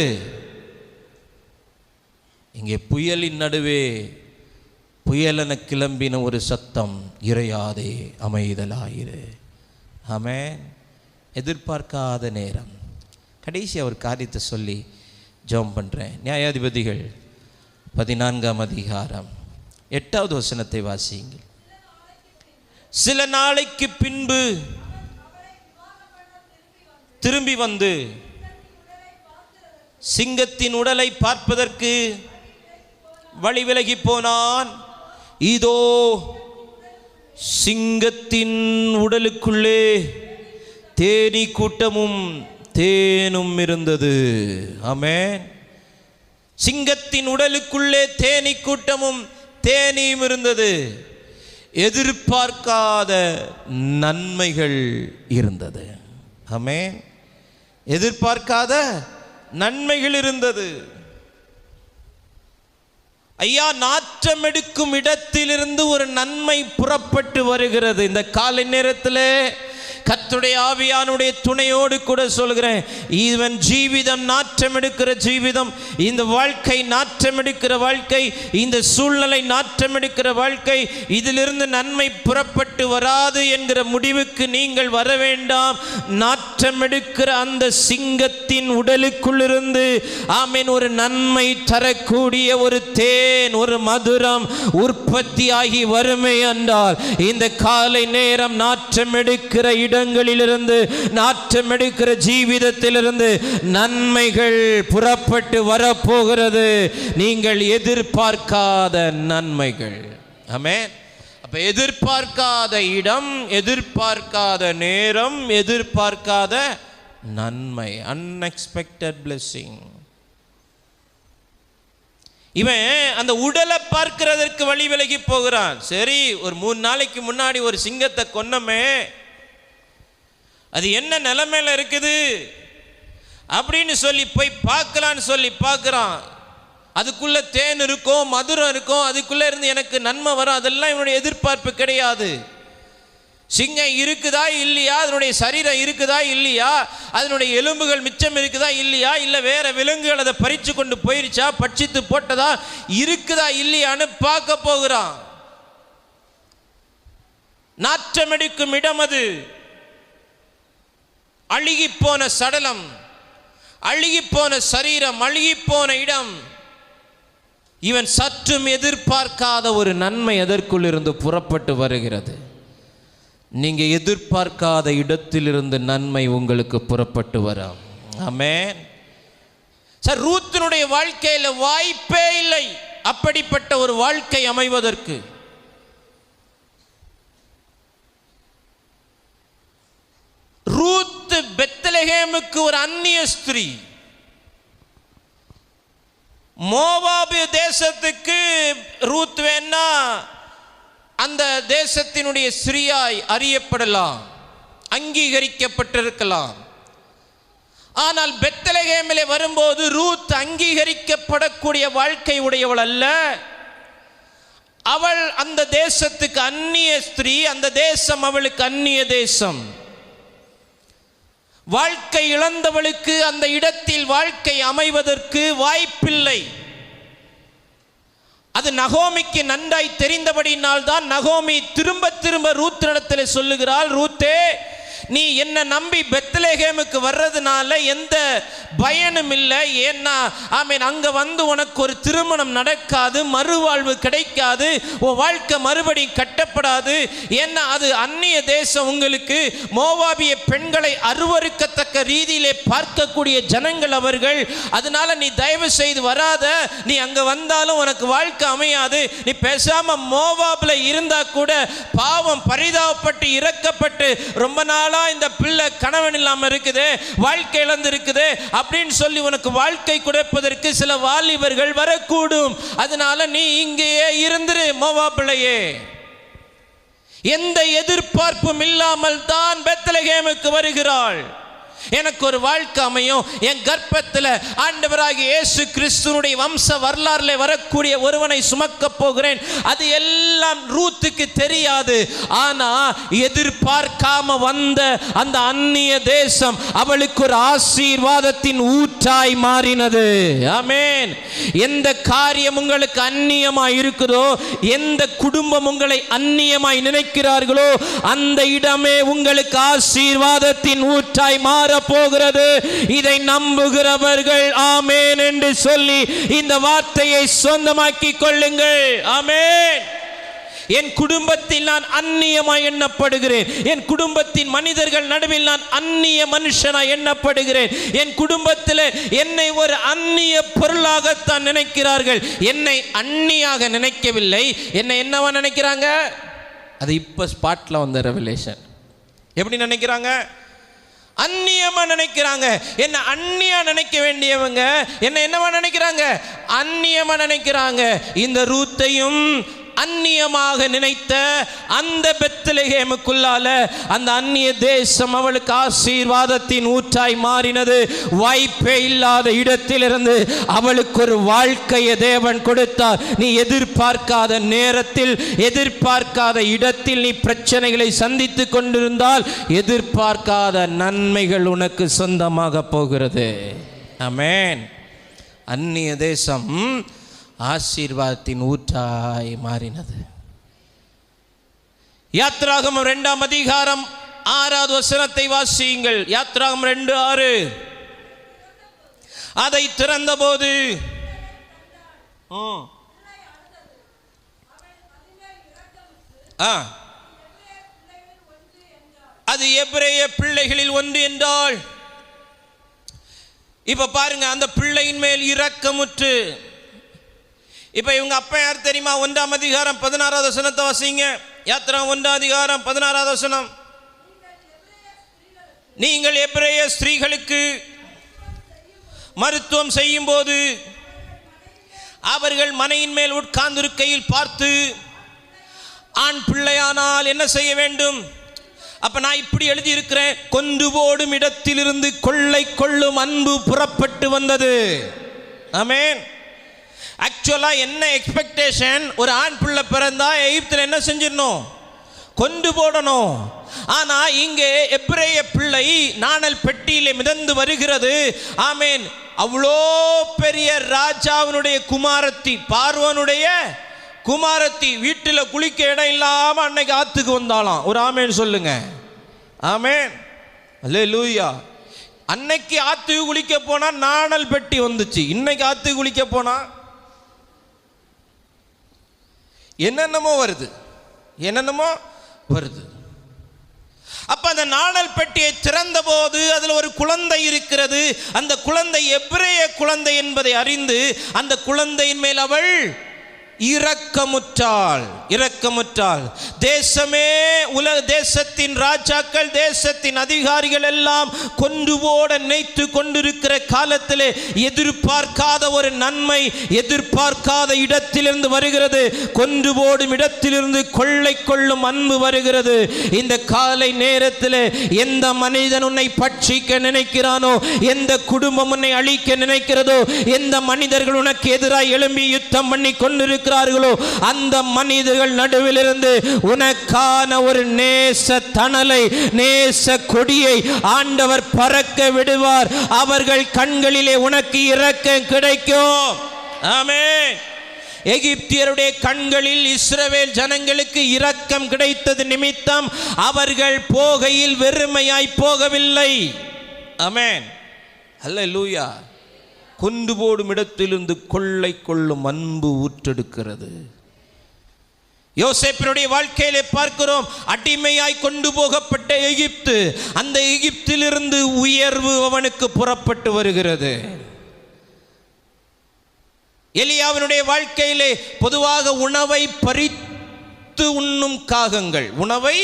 இங்கே புயலின் நடுவே புயலென கிளம்பின ஒரு சத்தம், இறையாதே, அமைதலாயிரு. ஆமென். எதிர்பார்க்காத நேரம். கடைசி ஒரு காரியத்தை சொல்லி ஜெபம் பண்ணுறேன். நியாயாதிபதிகள் 14ஆம் அதிகாரம் 8வது வசனத்தை வாசியுங்கள். சில நாளைக்கு பின்பு திரும்பி வந்து சிங்கத்தின் உடலை பார்ப்பதற்கு வழி விலகி போனான். இதோ சிங்கத்தின் உடலுக்குள்ளே தேனீ கூட்டமும் தேனும் இருந்தது. ஆமென். சிங்கத்தின் உடலுக்குள்ளே தேனீ கூட்டமும் தேனியும் இருந்தது. எதிர்பார்க்காத நன்மைகள் இருந்தது. ஆமென். எதிர்பார்க்காத நன்மைகள் இருந்தது. ஐயா, நாற்றம் எடுக்கும் இடத்திலிருந்து ஒரு நன்மை புறப்பட்டு வருகிறது. இந்த காலை நேரத்தில் கர்த்தருடைய ஆவியானுடைய துணையோடு கூட சொல்கிறேன், இவன் ஜீவிதம் நாற்றம் எடுக்கிற ஜீவிதம், இந்த வாழ்க்கை நாற்றம் எடுக்கிற வாழ்க்கை, இந்த சூழ்நிலை நாற்றம் எடுக்கிற வாழ்க்கை, இதிலிருந்து நன்மை புறப்பட்டு வராது என்கிற முடிவுக்கு நீங்கள் வர வேண்டாம். நாற்றம் எடுக்கிற அந்த சிங்கத்தின் உடலுக்குள்ளிருந்து ஆமென் ஒரு நன்மை தரக்கூடிய ஒரு தேன், ஒரு மதுரம் உற்பத்தியாகி வறுமை என்றால் இந்த காலை நேரம் நாற்றம் எடுக்கிற இடங்களிலிருந்து, நாற்றம் எடுக்கிற ஜீவிதத்திலிருந்து நன்மைகள் புறப்பட்டு வரப்போகிறது. நீங்கள் எதிர்பார்க்காத நன்மைகள். ஆமென். அப்ப எதிர்பார்க்காத இடம், எதிர்பார்க்காத நேரம், எதிர்பார்க்காத நன்மை, அன்எக்ஸ்பெக்டட் பிளெஸிங். இவன் அந்த உடலை பார்க்கிறதற்கு வழி விலகி போகிறான். சரி, ஒரு 3 நாளைக்கு முன்னாடி ஒரு சிங்கத்தை கொன்னமே, அது என்ன நிலைமையில இருக்குது அப்படின்னு சொல்லி போய் பார்க்கலான்னு சொல்லி பார்க்குறான். அதுக்குள்ள தேன் இருக்கும், மதுரம் இருக்கும், அதுக்குள்ள இருந்து எனக்கு நன்மை வரும். அதெல்லாம் இவனுடைய எதிர்பார்ப்பு கிடையாது. சிங்கம் இருக்குதா இல்லையா, அதனுடைய சரீரம் இருக்குதா இல்லையா, அதனுடைய எலும்புகள் மிச்சம் இருக்குதா இல்லையா, இல்லை வேற விலங்குகள் அதை பறித்து கொண்டு போயிருச்சா, பட்சித்து போட்டதா, இருக்குதா இல்லையான்னு பார்க்க போகிறான். நாற்றமெடுக்கும் இடம் அது. அழுகிப்போன சடலம், அழுகிப்போன சரீரம், அழுகிப்போன இடம். இவன் சற்றும் எதிர்பார்க்காத ஒரு நன்மை அதற்குள் இருந்து புறப்பட்டு வருகிறது. நீங்க எதிர்பார்க்காத இடத்திலிருந்து நன்மை உங்களுக்கு புறப்பட்டு வரும். ஆமென். சார், ரூத்தினுடைய வாழ்க்கையில வாய்ப்பே இல்லை அப்படிப்பட்ட ஒரு வாழ்க்கை அமைவதற்கு. ரூத் பெத்லகேமுக்கு ஒரு அந்நிய ஸ்திரீ. மோவாபு தேசத்துக்கு ரூத் வேணா அந்த தேசத்தினுடைய ஸ்திரீயாய் அறியப்படலாம், அங்கீகரிக்கப்பட்டிருக்கலாம். ஆனால் பெத்லகேமிலே வரும்போது ரூத் அங்கீகரிக்கப்படக்கூடிய வாழ்க்கை உடையவள் அல்ல. அவள் அந்த தேசத்துக்கு அந்நிய ஸ்திரீ, அந்த தேசம் அவளுக்கு அந்நிய தேசம். வாழ்க்கை இழந்தவளுக்கு அந்த இடத்தில் வாழ்க்கை அமைவதற்கு வாய்ப்பில்லை. அது நகோமிக்கு நன்றாய் தெரிந்தபடியினால் தான் நகோமி திரும்ப திரும்ப ரூத்தினிடத்தில் சொல்லுகிறாள், ரூத்தே, நீ என்ன நம்பி பெத்லெகேமுக்கு வர்றதுனால எந்த பயனும் இல்லை. ஏன்னா ஆமீன், அங்க வந்து உனக்கு ஒரு திருமணம் நடக்காது, மறுவாழ்வு கிடைக்காது, உன் வாழ்க்கை மறுபடியும் கட்டப்படாது. ஏன்னா அது அந்நிய தேசம், உங்களுக்கு மோவாபிய பெண்களை அருவருக்கத்தக்க ரீதியிலே பார்க்கக்கூடிய ஜனங்கள் அவர்கள். அதனால நீ தயவு செய்து வராத, நீ அங்க வந்தாலும் உனக்கு வாழ்க்கை அமையாது. நீ பேசாம மோவாபில் இருந்தா கூட பாவம் பரிதாபப்பட்டு இறக்கப்பட்டு ரொம்ப நாள் இந்த பிள்ளை கணவன் இல்லாம இருக்குது, வாழ்க்கை இழந்து இருக்குது அப்படின்னு சொல்லி உனக்கு வாழ்க்கை கொடுப்பதற்கு சில வாலிபர்கள் வரக்கூடும். அதனால நீ இங்கேயே இருந்துரு மோவாபிலேயே. எந்த எதிர்பார்ப்பும் இல்லாமல் தான் பெத்லெகேமுக்கு வருகிறாள். எனக்கு ஒரு வாழ்க்கை அமையும், என் கர்ப்பத்தில் ஆண்டவராகிய இயேசு கிறிஸ்துனுடைய வம்ச வரலாறுல வரக்கூடிய ஒருவனை சுமக்க போகிறேன். அது எல்லாம் ரூத்துக்கு தெரியாது. ஆனா எதிர்பார்க்காம வந்த அந்த அந்நிய தேசம் அவளுக்கு ஒரு ஆசீர்வாதத்தின் ஊற்றாய் மாறினது. ஆமென். எந்த காரியம் உங்களுக்கு அந்நியமாய் இருக்குதோ, எந்த குடும்பம் உங்களை அந்நியமாய் நினைக்கிறார்களோ, அந்த இடமே உங்களுக்கு ஆசீர்வாதத்தின் ஊற்றாய் மாற போகிறது. இதை நம்புகிறவர்கள் ஆமென் என்று சொல்லி இந்த வார்த்தையை சொந்தமாக்கிக் கொள்ளுங்கள். ஆமென். என் குடும்பத்தில் நான் அந்நியமாய் எண்ணப்படுகிறேன். என் குடும்பத்தின் மனிதர்கள் நடுவில் நான் அந்நிய மனுஷனாய் எண்ணப்படுகிறேன். என் குடும்பத்தில் என்னை ஒரு அந்நிய பொருளாகத்தான் நினைக்கிறார்கள். என்னை அந்நியாக நினைக்கவில்லை. என்னை என்னவா நினைக்கிறாங்க? அது இப்ப ஸ்பாட்ல வந்த ரெவலேஷன். எப்படி நினைக்கிறாங்க? அந்நியமா நினைக்கிறாங்க. என்ன அந்நியா நினைக்க வேண்டியவங்க என்ன என்னவா நினைக்கிறாங்க? அந்நியமா நினைக்கிறாங்க. இந்த ரூத்தையும் அந்நியமாக நினைத்த அந்த பெத்லெகேமுக்குள்ளால அந்த அந்நிய தேசம் அவளுக்கு ஆசீர்வாதத்தின் ஊற்றாய் மாறினது. வாய்ப்பே இல்லாத இடத்திலிருந்து அவளுக்கு ஒரு வாழ்க்கையை தேவன் கொடுத்தார். நீ எதிர்பார்க்காத நேரத்தில், எதிர்பார்க்காத இடத்தில் நீ பிரச்சனைகளை சந்தித்து கொண்டிருந்தால் எதிர்பார்க்காத நன்மைகள் உனக்கு சொந்தமாக போகிறது. ஆமென். அந்நிய தேசம் ஆசீர்வாதத்தின் ஊற்றாய் மாறினது. யாத்ராகமம் 2ஆம் அதிகாரம் 6வது வசனத்தை வாசியுங்கள். யாத்ராகமம் 2:6. அதை திறந்தபோது அது எபிரேய பிள்ளைகளில் ஒன்று என்றால், இப்ப பாருங்க, அந்த பிள்ளையின் மேல் இரக்கமுற்று. இப்ப இவங்க அப்பா யார் தெரியுமா? 1ஆம் அதிகாரம் 16வது வசனத்தை வாசிங்க. யாத்ராகமம் 1ஆம் அதிகாரம் 16வது வசனம். நீங்கள் எபிரேய ஸ்திரீகளுக்கு மருத்துவம் செய்யும் போது அவர்கள் மனையின் மேல் உட்கார்ந்திருக்கையில் பார்த்து, ஆண் பிள்ளையானால் என்ன செய்ய வேண்டும்? அப்ப நான் இப்படி எழுதி இருக்கிறேன், கொண்டு போடும் இடத்திலிருந்து கொள்ளை கொள்ளும் அன்பு புறப்பட்டு வந்தது. ஆமென். ஆக்சுவலா என்ன எக்ஸ்பெக்டேஷன்? ஒரு ஆண் பிள்ளை பிறந்தா எகிப்தில் என்ன செஞ்சிடணும்? கொண்டு போடணும். ஆனா இங்கே எபிரேய பிள்ளை நாணல் பெட்டியிலே மிதந்து வருகிறது. ஆமென். அவ்வளோ பெரிய ராஜாவினுடைய குமாரத்தி, பார்வோனுடைய குமாரத்தி, வீட்டில் குளிக்க இடம் இல்லாம அன்னைக்கு ஆத்துக்கு வந்தாலாம். ஒரு ஆமேன் சொல்லுங்க. ஆமேன். அல்லேலூயா. அன்னைக்கு ஆத்துக்கு குளிக்க போனா நாணல் பெட்டி வந்துச்சு. இன்னைக்கு ஆத்துக்கு குளிக்க போனா என்னென்னமோ வருது, என்னென்னமோ வருது. அப்ப அந்த நாணல் பெட்டியை திறந்த போது அதில் ஒரு குழந்தை இருக்கிறது. அந்த குழந்தை எபிரேய குழந்தை என்பதை அறிந்து அந்த குழந்தையின் மேல் அவள் இரக்கமுற்றாள். இரக்கமுற்றாள். தேசமே, உலக தேசத்தின் ராஜாக்கள், தேசத்தின் அதிகாரிகள் எல்லாம் கொண்டு போட நினைத்து கொண்டிருக்கிற காலத்திலே எதிர்பார்க்காத ஒரு நன்மை எதிர்பார்க்காத இடத்திலிருந்து வருகிறது. கொண்டு போடும் இடத்திலிருந்து கொள்ளை கொள்ளும் அன்பு வருகிறது. இந்த காலை நேரத்தில் எந்த மனிதன் உன்னை பட்சிக்க நினைக்கிறானோ, எந்த குடும்பம் உன்னை அழிக்க நினைக்கிறதோ, எந்த மனிதர்கள் உனக்கு எதிராக எழும்பி யுத்தம் பண்ணி கொண்டிருக்க இருக்கிறார்களோ அந்த மனிதர்கள் நடுவில் இருந்து உனக்கான ஒரு நேச தணலை, நேச கொடியை ஆண்டவர் பறக்க விடுவார். அவர்கள் கண்களிலே உனக்கு இரக்கம் கிடைக்கும். ஆமென். எகிப்தியருடைய கண்களில் இஸ்ரவேல் ஜனங்களுக்கு இரக்கம் கிடைத்தது நிமித்தம் அவர்கள் போகையில் வெறுமையாய் போகவில்லை. ஆமென். அல்லேலூயா. கொண்டு போடும் இடத்திலிருந்து கொள்ளை கொள்ளும் அன்பு ஊற்றெடுக்கிறது. யோசேப்பினுடைய வாழ்க்கையிலே பார்க்கிறோம், அடிமையாய் கொண்டு போகப்பட்ட எகிப்து, அந்த எகிப்திலிருந்து உயர்வு அவனுக்கு புறப்பட்டு வருகிறது. எலியாவினுடைய வாழ்க்கையிலே பொதுவாக உணவை பறித்து உண்ணும் காகங்கள். உணவை,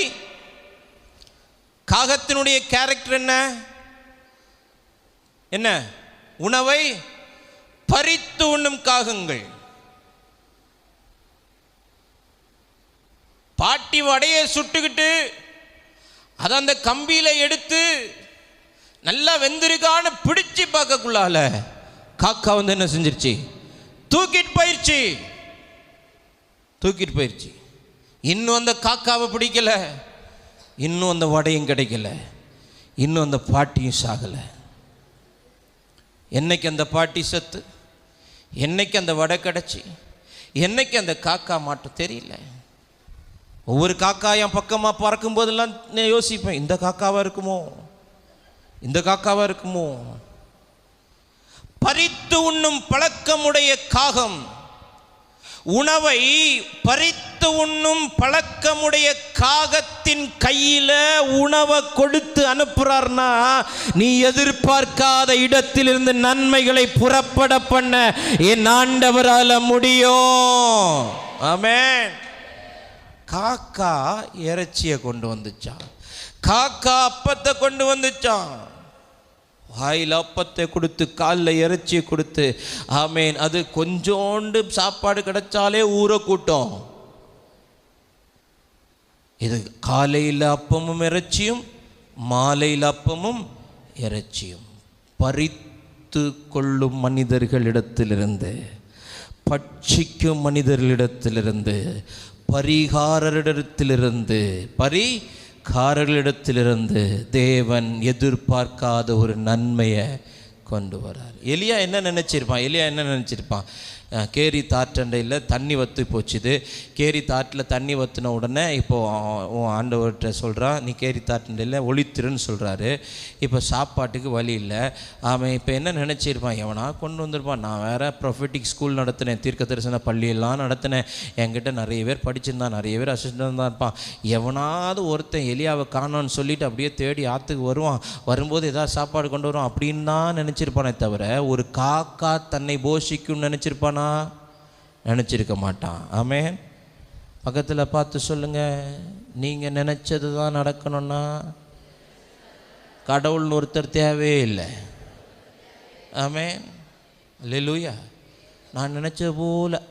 காகத்தினுடைய கேரக்டர் என்ன? என்ன? உணவை பறித்து உண்ணும் காகங்கள். பாட்டி வடையை சுட்டுக்கிட்டு அதை அந்த கம்பியில எடுத்து நல்லா வெந்திருக்கான்னு பிடிச்சு பார்க்கக்குள்ளால காக்கா வந்து என்ன செஞ்சிருச்சு? தூக்கிட்டு போயிடுச்சு. இன்னும் அந்த காக்காவை பிடிக்கல, இன்னும் அந்த வடையும் கிடைக்கல, இன்னும் அந்த பாட்டியும் சாகலை. என்னைக்கு அந்த பாட்டி சத்து, என்னைக்கு அந்த வடை கிடச்சி, என்னைக்கு அந்த காக்கா மாட்டம் தெரியல. ஒவ்வொரு காக்கா என் பக்கமாக பறக்கும் போதெல்லாம் நான் யோசிப்பேன், இந்த காக்காவாக இருக்குமோ, இந்த காக்காவாக இருக்குமோ. பறித்து உண்ணும் பழக்கமுடைய காகம், உணவை பறித்து உண்ணும் பழக்கமுடைய காகத்தின் கையில உணவை கொடுத்து அனுப்புறார்னா, நீ எதிர்பார்க்காத இடத்திலிருந்து நன்மைகளை புறப்பட பண்ண என் ஆண்டவரால முடியும். ஆமென். காக்கா இறைச்சியை கொண்டு வந்துச்சான், காக்கா அப்பத்தை கொண்டு வந்துச்சான். வாயில் அப்பத்தை கொடுத்து காலில் இறைச்சியை கொடுத்து, ஆமேன், அது கொஞ்சோண்டு சாப்பாடு கிடைச்சாலே ஊரை கூட்டம். இது காலையில் அப்பமும் இறைச்சியும், மாலையில் அப்பமும் இறைச்சியும். பறித்து கொள்ளும் மனிதர்களிடத்திலிருந்து, பட்சிக்கும் மனிதர்களிடத்திலிருந்து, பரிகாரர்களிடத்திலிருந்து தேவன் எதிர்பார்க்காத ஒரு நன்மையை கொண்டு வரார். எலியா என்ன நினச்சிருப்பான்? கேரி தாற்றண்டையில் தண்ணி வற்றி போச்சுது. கேரி தாட்டில் தண்ணி வற்றின உடனே இப்போது ஆண்டவர்கிட்ட சொல்கிறான், நீ கேரி தாற்றண்டையில் ஒளித்திருன்னு சொல்கிறாரு. இப்போ சாப்பாட்டுக்கு வழி இல்லை. அவன் இப்போ என்ன நினச்சிருப்பான்? எவனா கொண்டு வந்திருப்பான். நான் வேறு ப்ரொஃபெட்டிக் ஸ்கூல் நடத்தினேன், தீர்க்க தரிசன பள்ளியெல்லாம் நடத்தினேன், என்கிட்ட நிறைய பேர் படிச்சிருந்தான், நிறைய பேர் அசிஸ்டன்ட் தான் இருப்பான். எவனாவது ஒருத்தன் எலியாவை காணோன்னு சொல்லிட்டு அப்படியே தேடி ஆற்றுக்கு வருவான். வரும்போது ஏதாவது சாப்பாடு கொண்டு வருவான் அப்படின்னு தான் நினச்சிருப்பானே தவிர, ஒரு காக்கா தன்னை போஷிக்கும்னு நினச்சிருப்பான்? நினைச்சிருக்க மாட்டான். ஆமென். பக்கத்தில் பார்த்து சொல்லுங்க, நீங்க நினைச்சது தான் நடக்கணும்னா கடவுள்னு ஒருத்தர் தேவையே இல்லை. ஆமென். அல்லேலூயா. நான் நினைச்சது போல,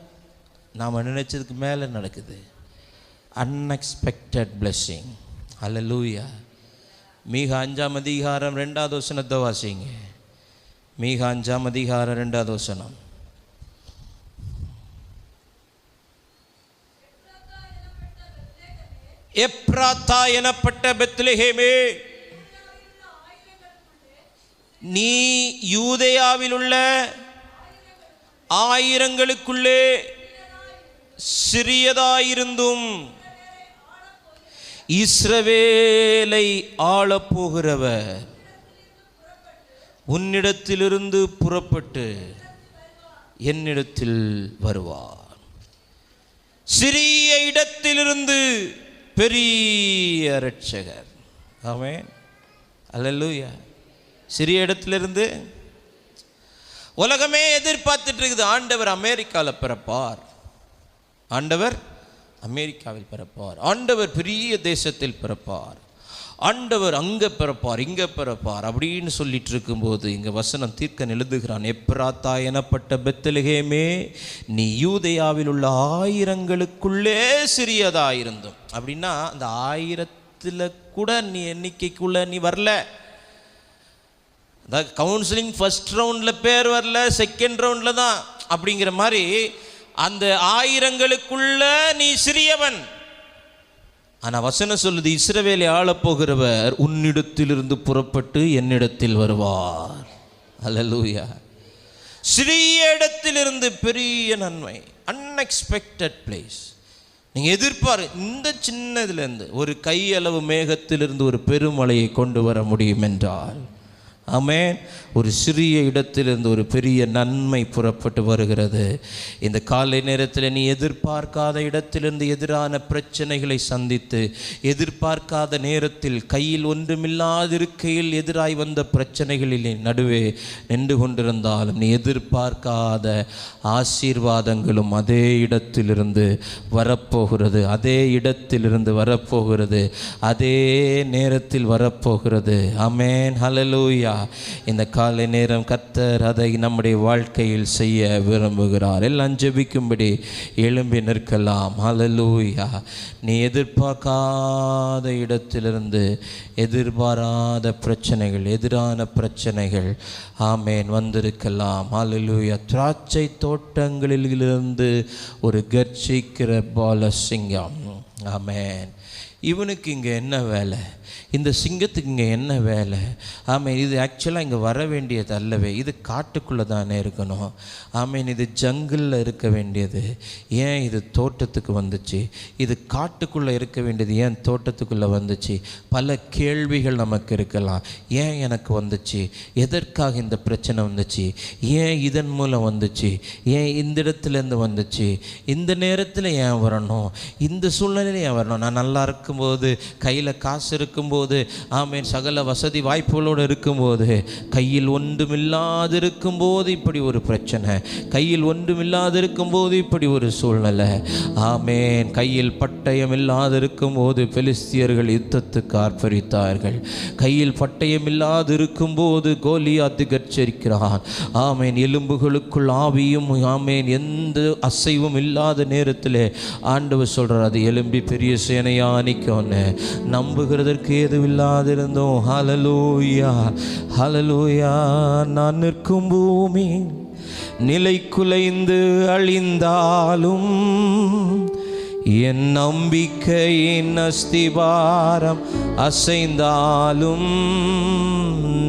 நாம் நினைச்சதுக்கு மேலே நடக்குது. Unexpected blessing. அல்லேலூயா. மீகா 5ஆம் அதிகாரம் 2வது வசனத்தை வாசிங்க. மீகா 5ஆம் அதிகாரம் 2வது வசனம். எப்ராத்தா எனப்பட்ட பெத்லெகேமே, நீ யூதேயாவில் உள்ள ஆயிரங்களுக்குள்ளே சிறியதாயிருந்தும் இஸ்ரவேலை ஆளப்போகிறவர் உன்னிடத்திலிருந்து புறப்பட்டு என்னிடத்தில் வருவார். சிறிய இடத்திலிருந்து பெரிய இரட்சகர். ஆமென். அல்லேலூயா. சிறிய இடத்திலிருந்து உலகமே எதிர்பார்த்துட்டு இருக்குது, ஆண்டவர் அமெரிக்காவில் பிறப்பார், ஆண்டவர் அமெரிக்காவில் பிறப்பார், ஆண்டவர் பெரிய தேசத்தில் பிறப்பார், ஆண்டவர் அங்கே பிறப்பார், இங்கே பிறப்பார் அப்படின்னு சொல்லிட்டு இருக்கும்போது இங்கே வசனம் தீர்க்கன் எழுதுகிறான், எப்ராத்தா எனப்பட்ட பெத்லெகேமே, நீ யூதேயாவில் உள்ள ஆயிரங்களுக்குள்ளே சிறியதாயிருந்தும். அப்படின்னா அந்த 1000 கூட நீ எண்ணிக்கைக்குள்ள நீ வரல. அதாவது கவுன்சிலிங் ஃபர்ஸ்ட் ரவுண்டில் பேர் வரல, செகண்ட் ரவுண்டில் தான் அப்படிங்கிற மாதிரி அந்த ஆயிரங்களுக்குள்ள நீ சிறியவன். ஆனால் வசனம் சொல்லுது, இஸ்ரவேலை ஆளப்போகிறவர் உன்னிடத்திலிருந்து புறப்பட்டு என்னிடத்தில் வருவார். அல்லேலூயா. சிறிய இடத்திலிருந்து பெரிய நன்மை, அன்எக்ஸ்பெக்டட் பிளேஸ். நீங்கள் எதிர்பாரு, இந்த சின்னதுலேருந்து ஒரு கையளவு மேகத்திலிருந்து ஒரு பெருமழையை கொண்டு வர முடியும் என்றால், ஆமென், ஒரு சிறிய இடத்திலிருந்து ஒரு பெரிய நன்மை புறப்பட்டு வருகிறது. இந்த காலை நேரத்தில் நீ எதிர்பார்க்காத இடத்திலிருந்து எதிரான பிரச்சனைகளை சந்தித்து, எதிர்பார்க்காத நேரத்தில் கையில் ஒன்றுமில்லாதிருக்கையில் எதிராய் வந்த பிரச்சனைகளில் நடுவே நின்று கொண்டிருந்தாலும், நீ எதிர்பார்க்காத ஆசீர்வாதங்களும் அதே இடத்திலிருந்து வரப்போகிறது, அதே இடத்திலிருந்து வரப்போகிறது, அதே நேரத்தில் வரப்போகிறது. ஆமென், ஹல்லேலூயா. இந்த காலை நேரம் கர்த்தர் அதை நம்முடைய வாழ்க்கையில் செய்ய விரும்புகிறார். எல்லாம் ஜெபிக்கும்படி எழும்பி நிற்கலாம். ஹல்லேலூயா. நீ எதிர்பார்க்காத இடத்திலிருந்து எதிர்பாராத பிரச்சனைகள், எதிரான பிரச்சனைகள், ஆமேன், வந்திருக்கலாம். ஹல்லேலூயா. திராட்சை தோட்டங்களிலிருந்து ஒரு கர்ஜிக்கிற பாலசிங்கம். ஆமேன். இவனுக்கு இங்கே என்ன வேலை? இந்த சிங்கத்துக்கு இங்கே என்ன வேலை? ஆமேன். இது ஆக்சுவலாக இங்கே வர வேண்டியது அல்லவே, இது காட்டுக்குள்ளே தானே இருக்கணும். ஆமேன். இது ஜங்கிளில் இருக்க வேண்டியது, ஏன் இது தோட்டத்துக்கு வந்துச்சு? இது காட்டுக்குள்ளே இருக்க வேண்டியது, ஏன் தோட்டத்துக்குள்ளே வந்துச்சு? பல கேள்விகள் நமக்கு இருக்கலாம். ஏன் எனக்கு வந்துச்சு? எதற்காக இந்த பிரச்சனை வந்துச்சு? ஏன் இதன் மூலம் வந்துச்சு? ஏன் இந்த இடத்துலேருந்து வந்துச்சு? இந்த நேரத்தில் ஏன் வரணும்? இந்த சூழ்நிலையில் ஏன் வரணும்? நான் நல்லா இருக்கும்போது, கையில் காசு இருக்கும்போது, ஆமேன், சகல வசதி வாய்ப்புகளோடு இருக்கும்போது, கையில் ஒன்றுமில்லாது இருக்கும்போது இப்படி ஒரு பிரச்சனை, கையில் ஒன்றுமில்லாது இருக்கும்போது இப்படி ஒரு சூழ்நிலை. ஆமேன். கையில் பட்டயம் இல்லாது இருக்கும்போது பெலிஸ்தியர்கள் யுத்தத்துக்கு ஆர்ப்பரித்தார்கள். கையில் பட்டயம் இல்லாது இருக்கும்போது கோலியாத்து கர்ஜரிக்கிறான். ஆமேன். எலும்புகளுக்குள் ஆவியும், ஆமேன், எந்த அசைவும் இல்லாத நேரத்தில் ஆண்டவர் சொல்கிறார், அது எலும்பி பெரிய சேனையா நிற்கும்னு. நம்புகிறதற்கு எதுவில்லாதிருந்தோம். ஹல்லேலூயா, ஹல்லேலூயா. நான் நிற்கும் பூமி நிலை குலைந்து அழிந்தாலும், என் நம்பிக்கையின் அஸ்திபாரம் அசைந்தாலும்,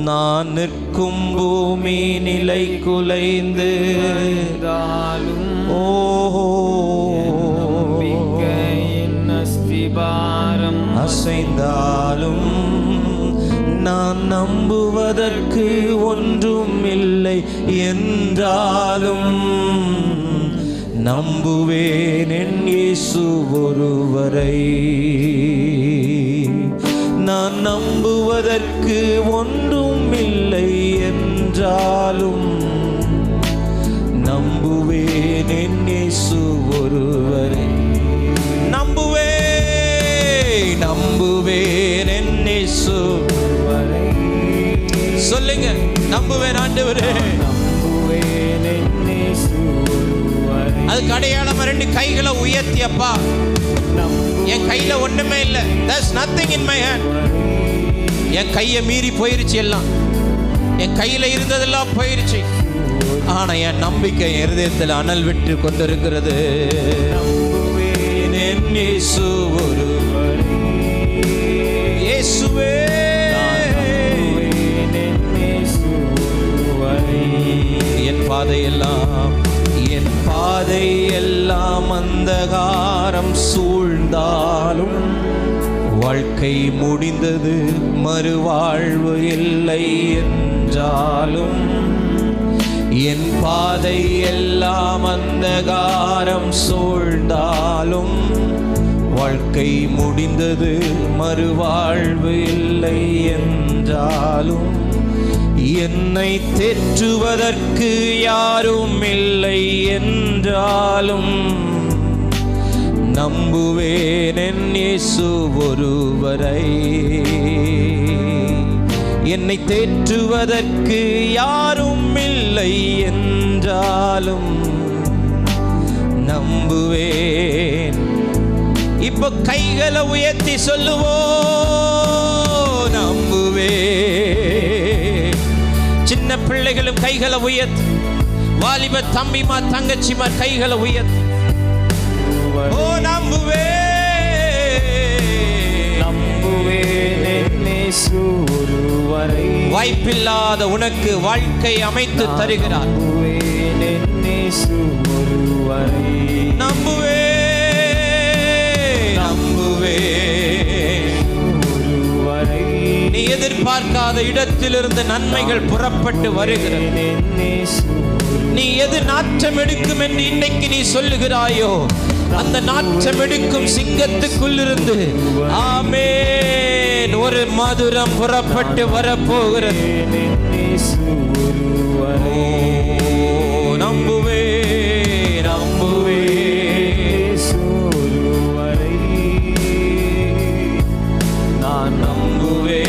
நான் நிற்கும் பூமி நிலை குலைந்து அழிந்தாலும், ஓஹோ, நம்பிக்கையின் அஸ்திபாரம் அசைந்தாலும், நான் நம்புவதற்கு ஒன்றும் இல்லை என்றாலும், நம்புவேன் என் இயேசு ஒருவரை. நான் நம்புவதற்கு ஒன்றும் இல்லை என்றாலும், நம்புவேன் என் இயேசு ஒருவரை. நம்புவேன் என் இயேசு ஒருவரை. சொல்லுங்க, நம்புவேன் ஆண்டவரே. நம்புவேன் என் இயேசு ஒருவரை. அதுக்கு அடையாளம் ரெண்டு கைகளை உயர்த்தியப்பா. என் கையில ஒண்ணுமே இல்லை. There's nothing in my hand. என் கையை மீறி போயிருச்சு எல்லாம். என் கையில இருந்ததெல்லாம் போயிருச்சு. ஆனா என் நம்பிக்கை இருதயத்தில் அனல் விட்டு கொண்டிருக்கிறது. நம்புவேன் என் இயேசு ஒருவரை. இயேசுவே, என் பாதையெல்லாம் அந்தகாரம் சூழ்ந்தாலும், வாழ்க்கை முடிந்தது மறுவாழ்வு இல்லை என்றாலும், என் பாதையெல்லாம் அந்தகாரம் சூழ்ந்தாலும், வாழ்க்கை முடிந்தது மறுவாழ்வு இல்லை என்றாலும், என்னை தேற்றுவதற்கு யாரும் இல்லை என்றாலும், நம்புவேன் என் இயேசு ஒருவரை. என்னை தேற்றுவதற்கு யாரும் இல்லை என்றாலும், நம்புவேன். இப்போ கைகளை உயர்த்தி சொல்லுவோம், நம்புவேன். சின்ன பிள்ளைகளும் கைகளை உயர்த்தி வாலிப தம்பிமா தங்கச்சிமா கைகளை உயர்த்தி ஓ வாய்ப்பில்லாத உனக்கு வாழ்க்கை அமைத்து தருகிறார். நம்புவே நம்புவே நீ எதிர்பார்க்காத இடத்திலிருந்து நன்மைகள் புறப்பட்டு வருகிறது. நீ எது நாற்றம் எடுக்கும் என்று இன்னைக்கு நீ சொல்லுகிறாயோ அந்த நாற்றம் எடுக்கும் சிங்கத்துக்குள்ளிருந்து ஆமென் ஒரு மதுரம் புறப்பட்டு வரப்போகிறது. நம்புவே நம்புவே நான் நம்புவே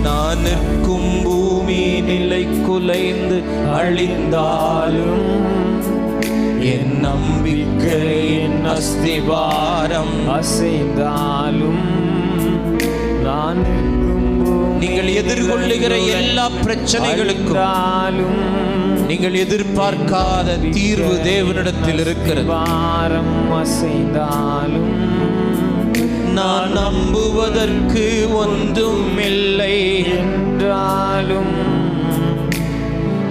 நான் நிற்கும் பூமி நிலை குலைந்து அழிந்தாலும் என் நம்பிக்கை என் அஸ்திவாரம் அசைந்தாலும் நான் நீங்கள் எதிர்கொள்ளுகிற எல்லா பிரச்சனைகளுக்கும் நீங்கள் எதிர்பார்க்காத தீர்வு தேவனிடத்தில் இருக்கிறது. வாரம் அசைந்தாலும் நான் நம்புவதற்கு ஒன்றும் இல்லை என்றாலும்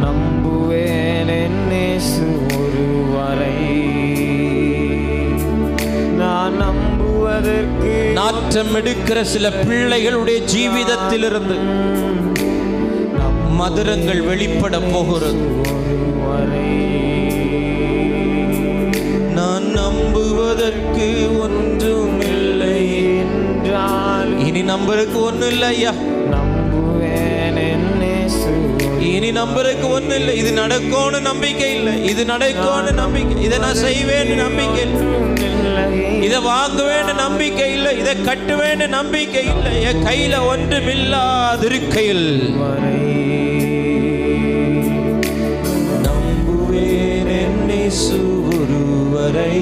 நம்புவேன் என்னேசு ஒருவரை. நான் நம்புவதற்கு நாற்றம் எடுக்கிற சில பிள்ளைகளுடைய ஜீவிதத்திலிருந்து மதுரங்கள் வெளிப்பட போகிறது. நான் நம்புவதற்கு ஒன்றும் இல்லை என்றால் இனி நம்பருக்கு ஒன்றும் இல்லை ஐயா. இனி நம்பருக்கு ஒன்றும் இல்லை. இது நடக்கும்னு நம்பிக்கை இல்லை. இது நடக்கும்னு நம்பிக்கை, இதை நான் செய்வேன்னு நம்பிக்கை இல்லை, இதை வாங்குவேன்னு நம்பிக்கை இல்லை, இதை கட்டுவேன்னு நம்பிக்கை இல்லை. என் கையில ஒன்றுமில்லாதிருக்கையில் நம்புவேன் என்னேசு ஒருவரை.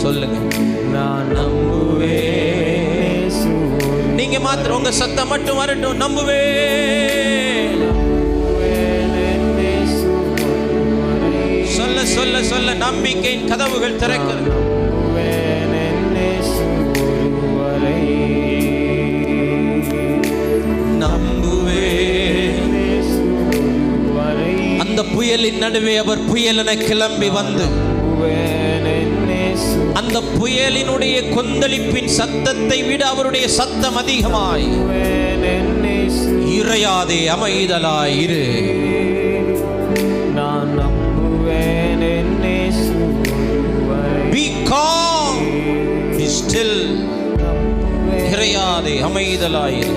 சொல்லுங்க, நான் நம்புவேன். நீங்க மாத்திரம் உங்க சத்தம் மட்டும் வரட்டும். நம்புவே சொல்ல சொல்ல சொல்ல நம்பிக்கையின் கதவுகள் திறக்கிறது. நம்புவே அந்த புயலின் நடுவே அவர் புயலென கிளம்பி வந்து அந்த புயலினுடைய கொந்தளிப்பின் சத்தத்தை விட அவருடைய சத்தம் அதிகமாய் இறையாதே அமைதலாய் இரு. நான் நம்புவேன் என்னேசு be calm be still இறையாதே அமைதலாய் இரு.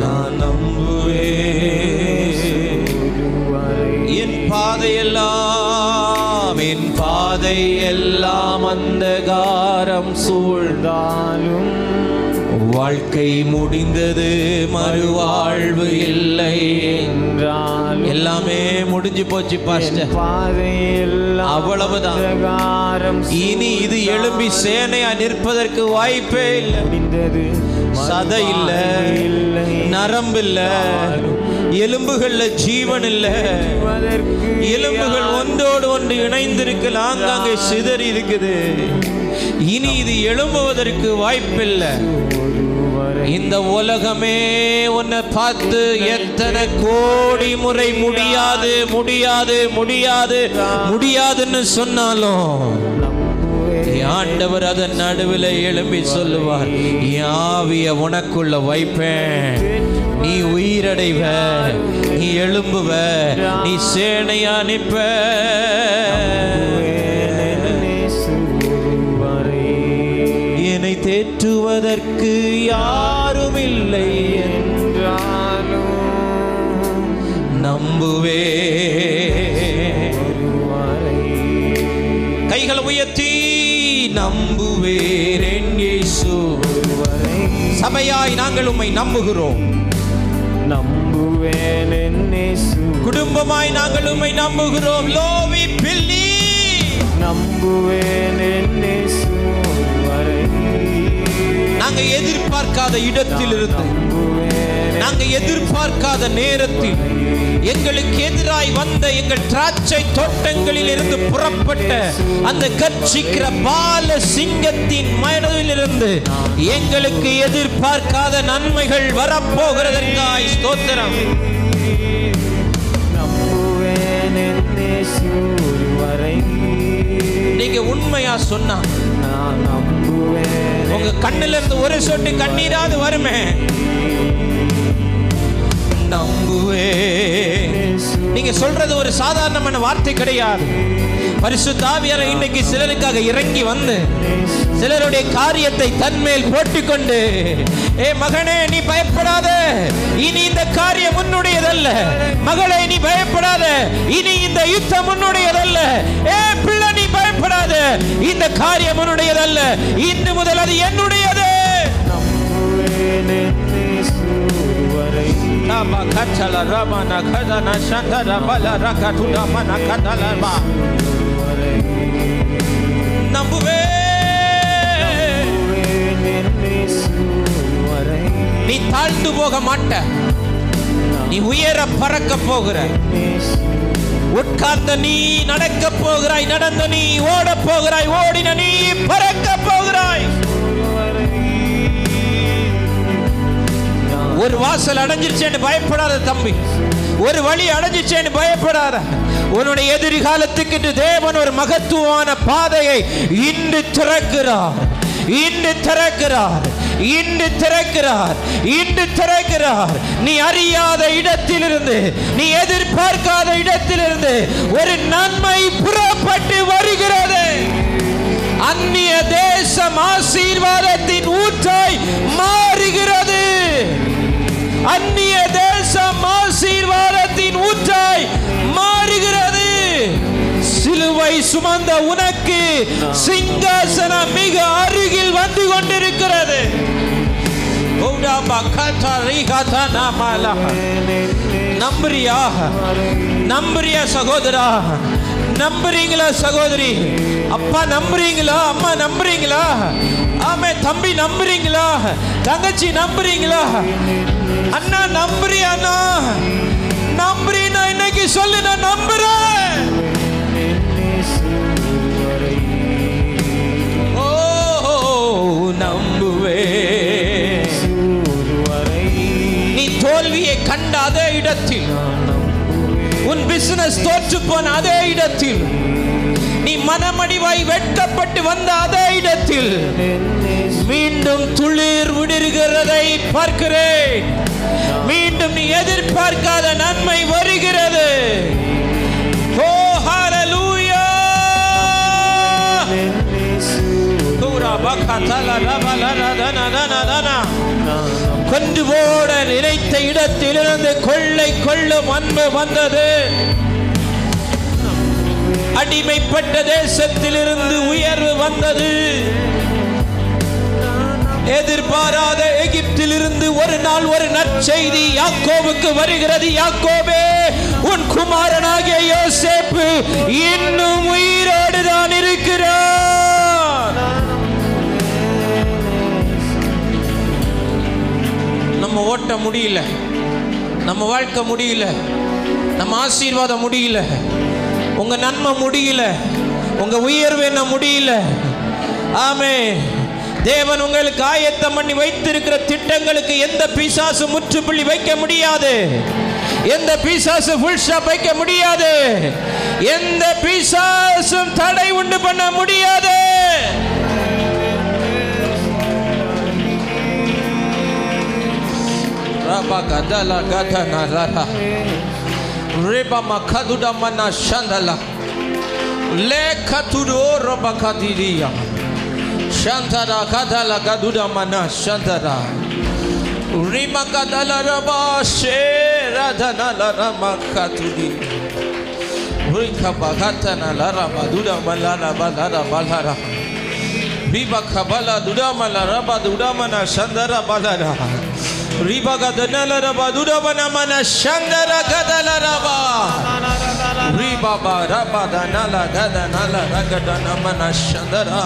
நான் நம்புவேன் என் பாதையெல்லாம் அந்தகாரம் சூழ்ந்தாலும் வாழ்க்கை முடிந்தது மறுவாழ்வு இல்லை என்றால் எல்லாமே முடிஞ்சு போச்சு பாஸ்டர், அவ்வளவுதான். இனி இது எழும்பி சேனையா நிற்பதற்கு வாய்ப்பே இல்லை. சதை இல்ல, நரம்பு இல்ல, எலும்புகள்ல ஜீவன் இல்ல. எலும்புகள் ஒன்றோடு ஒன்று இணைந்திருக்கலாம், ஆங்காங்கே சிதறி இருக்குது. இனி இது எழும்புவதற்கு வாய்ப்பில்லை. இந்த உலகமே உன்னை பார்த்து எத்தனை கோடி முறை முடியாது முடியாது முடியாது முடியாதுன்னு சொன்னாலும் ஆண்டவர் அதன் நடுவில் எழும்பி சொல்லுவார், ஆவிய உனக்குள்ள வைப்பேன், நீ உயிரடைவ, நீ எழும்புவ, நீ சேனையா நிற்ப. என்னை தேற்றுவதற்கு யாரும் இல்லை என்றாலும் நம்புவே. கைகளை உயர்த்தி நம்புவேன் இயேசு. சபையாய் நாங்கள் உம்மை நம்புகிறோம். நம்புவேன் இயேசு. குடும்பமாய் நாங்கள் உம்மை நம்புகிறோம். லோவி பில்லி நம்புவேன் இயேசு. நாங்க எதிர்பார்க்காத இடத்திலிருந்து, நாங்க எதிர்பார்க்காத நேரத்தில் எங்களுக்கு எதிராய் வந்த எங்கள் திராட்சை தோட்டங்களில் இருந்து புறப்பட்ட அந்த கர்ச்சிக்கிற பால சிங்கத்தின் மனதிலிருந்து எங்களுக்கு எதிர்பார்க்காத நன்மைகள் வரப்போகிறதற்காய் ஸ்தோத்திரம். நீங்க உண்மையா சொன்னா உங்க கண்ணுல இருந்து ஒரு சொட்டு கண்ணீராது வருமே. நம்புவே, நீங்க சொல்றது ஒரு சாதாரணமான வார்த்தை கிடையாது. பரிசுத்த ஆவியானவர் இன்னைக்கு சிலருக்காக இறங்கி வந்து சிலருடைய காரியத்தை தன்மேல் போட்டுக்கொண்டு, ஏ மகனே நீ பயப்படாத, இனி இந்த காரியம் உன்னுடையதல்ல. மகளே நீ பயப்படாத, இனி இந்த யுத்தம் உன்னுடையதல்ல. ஏ பிள்ளை நீ பயப்படாத, இந்த காரியம் உன்னுடையதல்ல, இன்று முதல் அது என்னுடையது. நம்புவே, நீ தாழ்ந்து போக மாட்ட, நீ உயர பறக்க போகிற. உட்கார்ந்த நீ நடக்க போகிறாய், நடந்த நீ ஓட போகிறாய், ஓடின நீ பறக்க போகிறாய். ஒரு வாசல் அடைஞ்சிருச்சேன்னு பயப்படாத தம்பி, ஒரு வழி அடைஞ்சிச்சேன்னு பயப்படாத. உன்னுடைய எதிர்காலத்துக்கு தேவன் ஒரு மகத்துவமான பாதையை இன்று திறக்கிறார், இன்று திறக்கிறார், இன்று திறக்கிறார், இன்று திறக்கிறார். நீ அறியாத இடத்திலிருந்து, நீ எதிர்பார்க்காத இடத்திலிருந்து ஒரு நன்மை புறப்பட்டு வருகிறது. அந்நிய தேசம் ஆசீர்வாதத்தின் ஊற்றாய் மாறுகிறது. அந்நிய தேசம் ஆசீர்வாதத்தின் ஊற்றாய் மாறுகிறது. சிலுவை சுமந்த உனக்கு சிங்காசனம் மிக அருகில் வந்து கொண்டிருக்கிறது. நம்புறியா? நம்புறியா சகோதரா? நம்புறீங்களா சகோதரி? அப்பா நம்புறீங்களா? அம்மா நம்புறீங்களா? ஆமே தம்பி நம்புறீங்களா? தங்கச்சி நம்புறீங்களா? அண்ணா நம்புறியா? அண்ணா நம்புறீனா? இன்னைக்கு சொல்லு, நான் நம்புறேன். ஓ நம்புவே. நீ தோல்வியை கண்ட அதே இடத்தில், உன் பிசினஸ் தோற்று போன அதே இடத்தில், நீ மனமடிவாய் வெட்கப்பட்டு வந்த அதே இடத்தில் மீண்டும் துளிர் விடுகிறதை பார்க்கிறேன். மீண்டும் நீ எதிர்பார்க்காத நன்மை வருகிறது. ஓ ஹalleluya. கொண்டு போட நினைத்த இடத்திலிருந்து கொள்ளை கொள்ளும் அன்பு வந்தது. அடிமைப்பட்ட தேசத்திலிருந்து உயர்வு வந்தது. எதிர்பாராத எகிப்திலிருந்து ஒரு நாள் ஒரு நற்செய்தி யாக்கோபுக்கு வருகிறது. யாக்கோபே, உன் குமாரனாகிய யோசேப்பு இன்னும் உயிரோடு தான் இருக்கிறார். நம்ம ஓட்ட முடியல, நம்ம வாழ்க்கை முடியல, நம்ம ஆசீர்வாதம் முடியல, உங்க நன்மை முடியல, உங்க உயர்வு என்ன முடியல. ஆமே, தேவன் உங்களுக்கு ஆயத்தம் பண்ணி வைத்திருக்கிற திட்டங்களுக்கு எந்த பிசாசு முற்றுப்புள்ளி வைக்க முடியாது. எந்த பிசாசு ஃபுல் ஸ்டாப் வைக்க முடியாது. எந்த பிசாசும் தடை உண்டு பண்ண முடியாது. ரபா கதலா கதனா ரா ரேபா மகதுடா மனா ஷந்தலா லேகதுடோ ரபா கதிரியா ஷந்தரா கதலா கதுடா மனா ஷந்தரா ரிமா கதலா ரபா ஷேரா தனலா ரமா கதுடி ரிகா பகதனா லரபா துடா மலானா பலாரா பலாரா ரிபா கபலா துடா மலா ரபா துடா மனா ஷந்தரா பலாரா Riba gadana raba duda bana mana shandara gadala raba Riba ba raba dana la gadana la ragadana mana shandara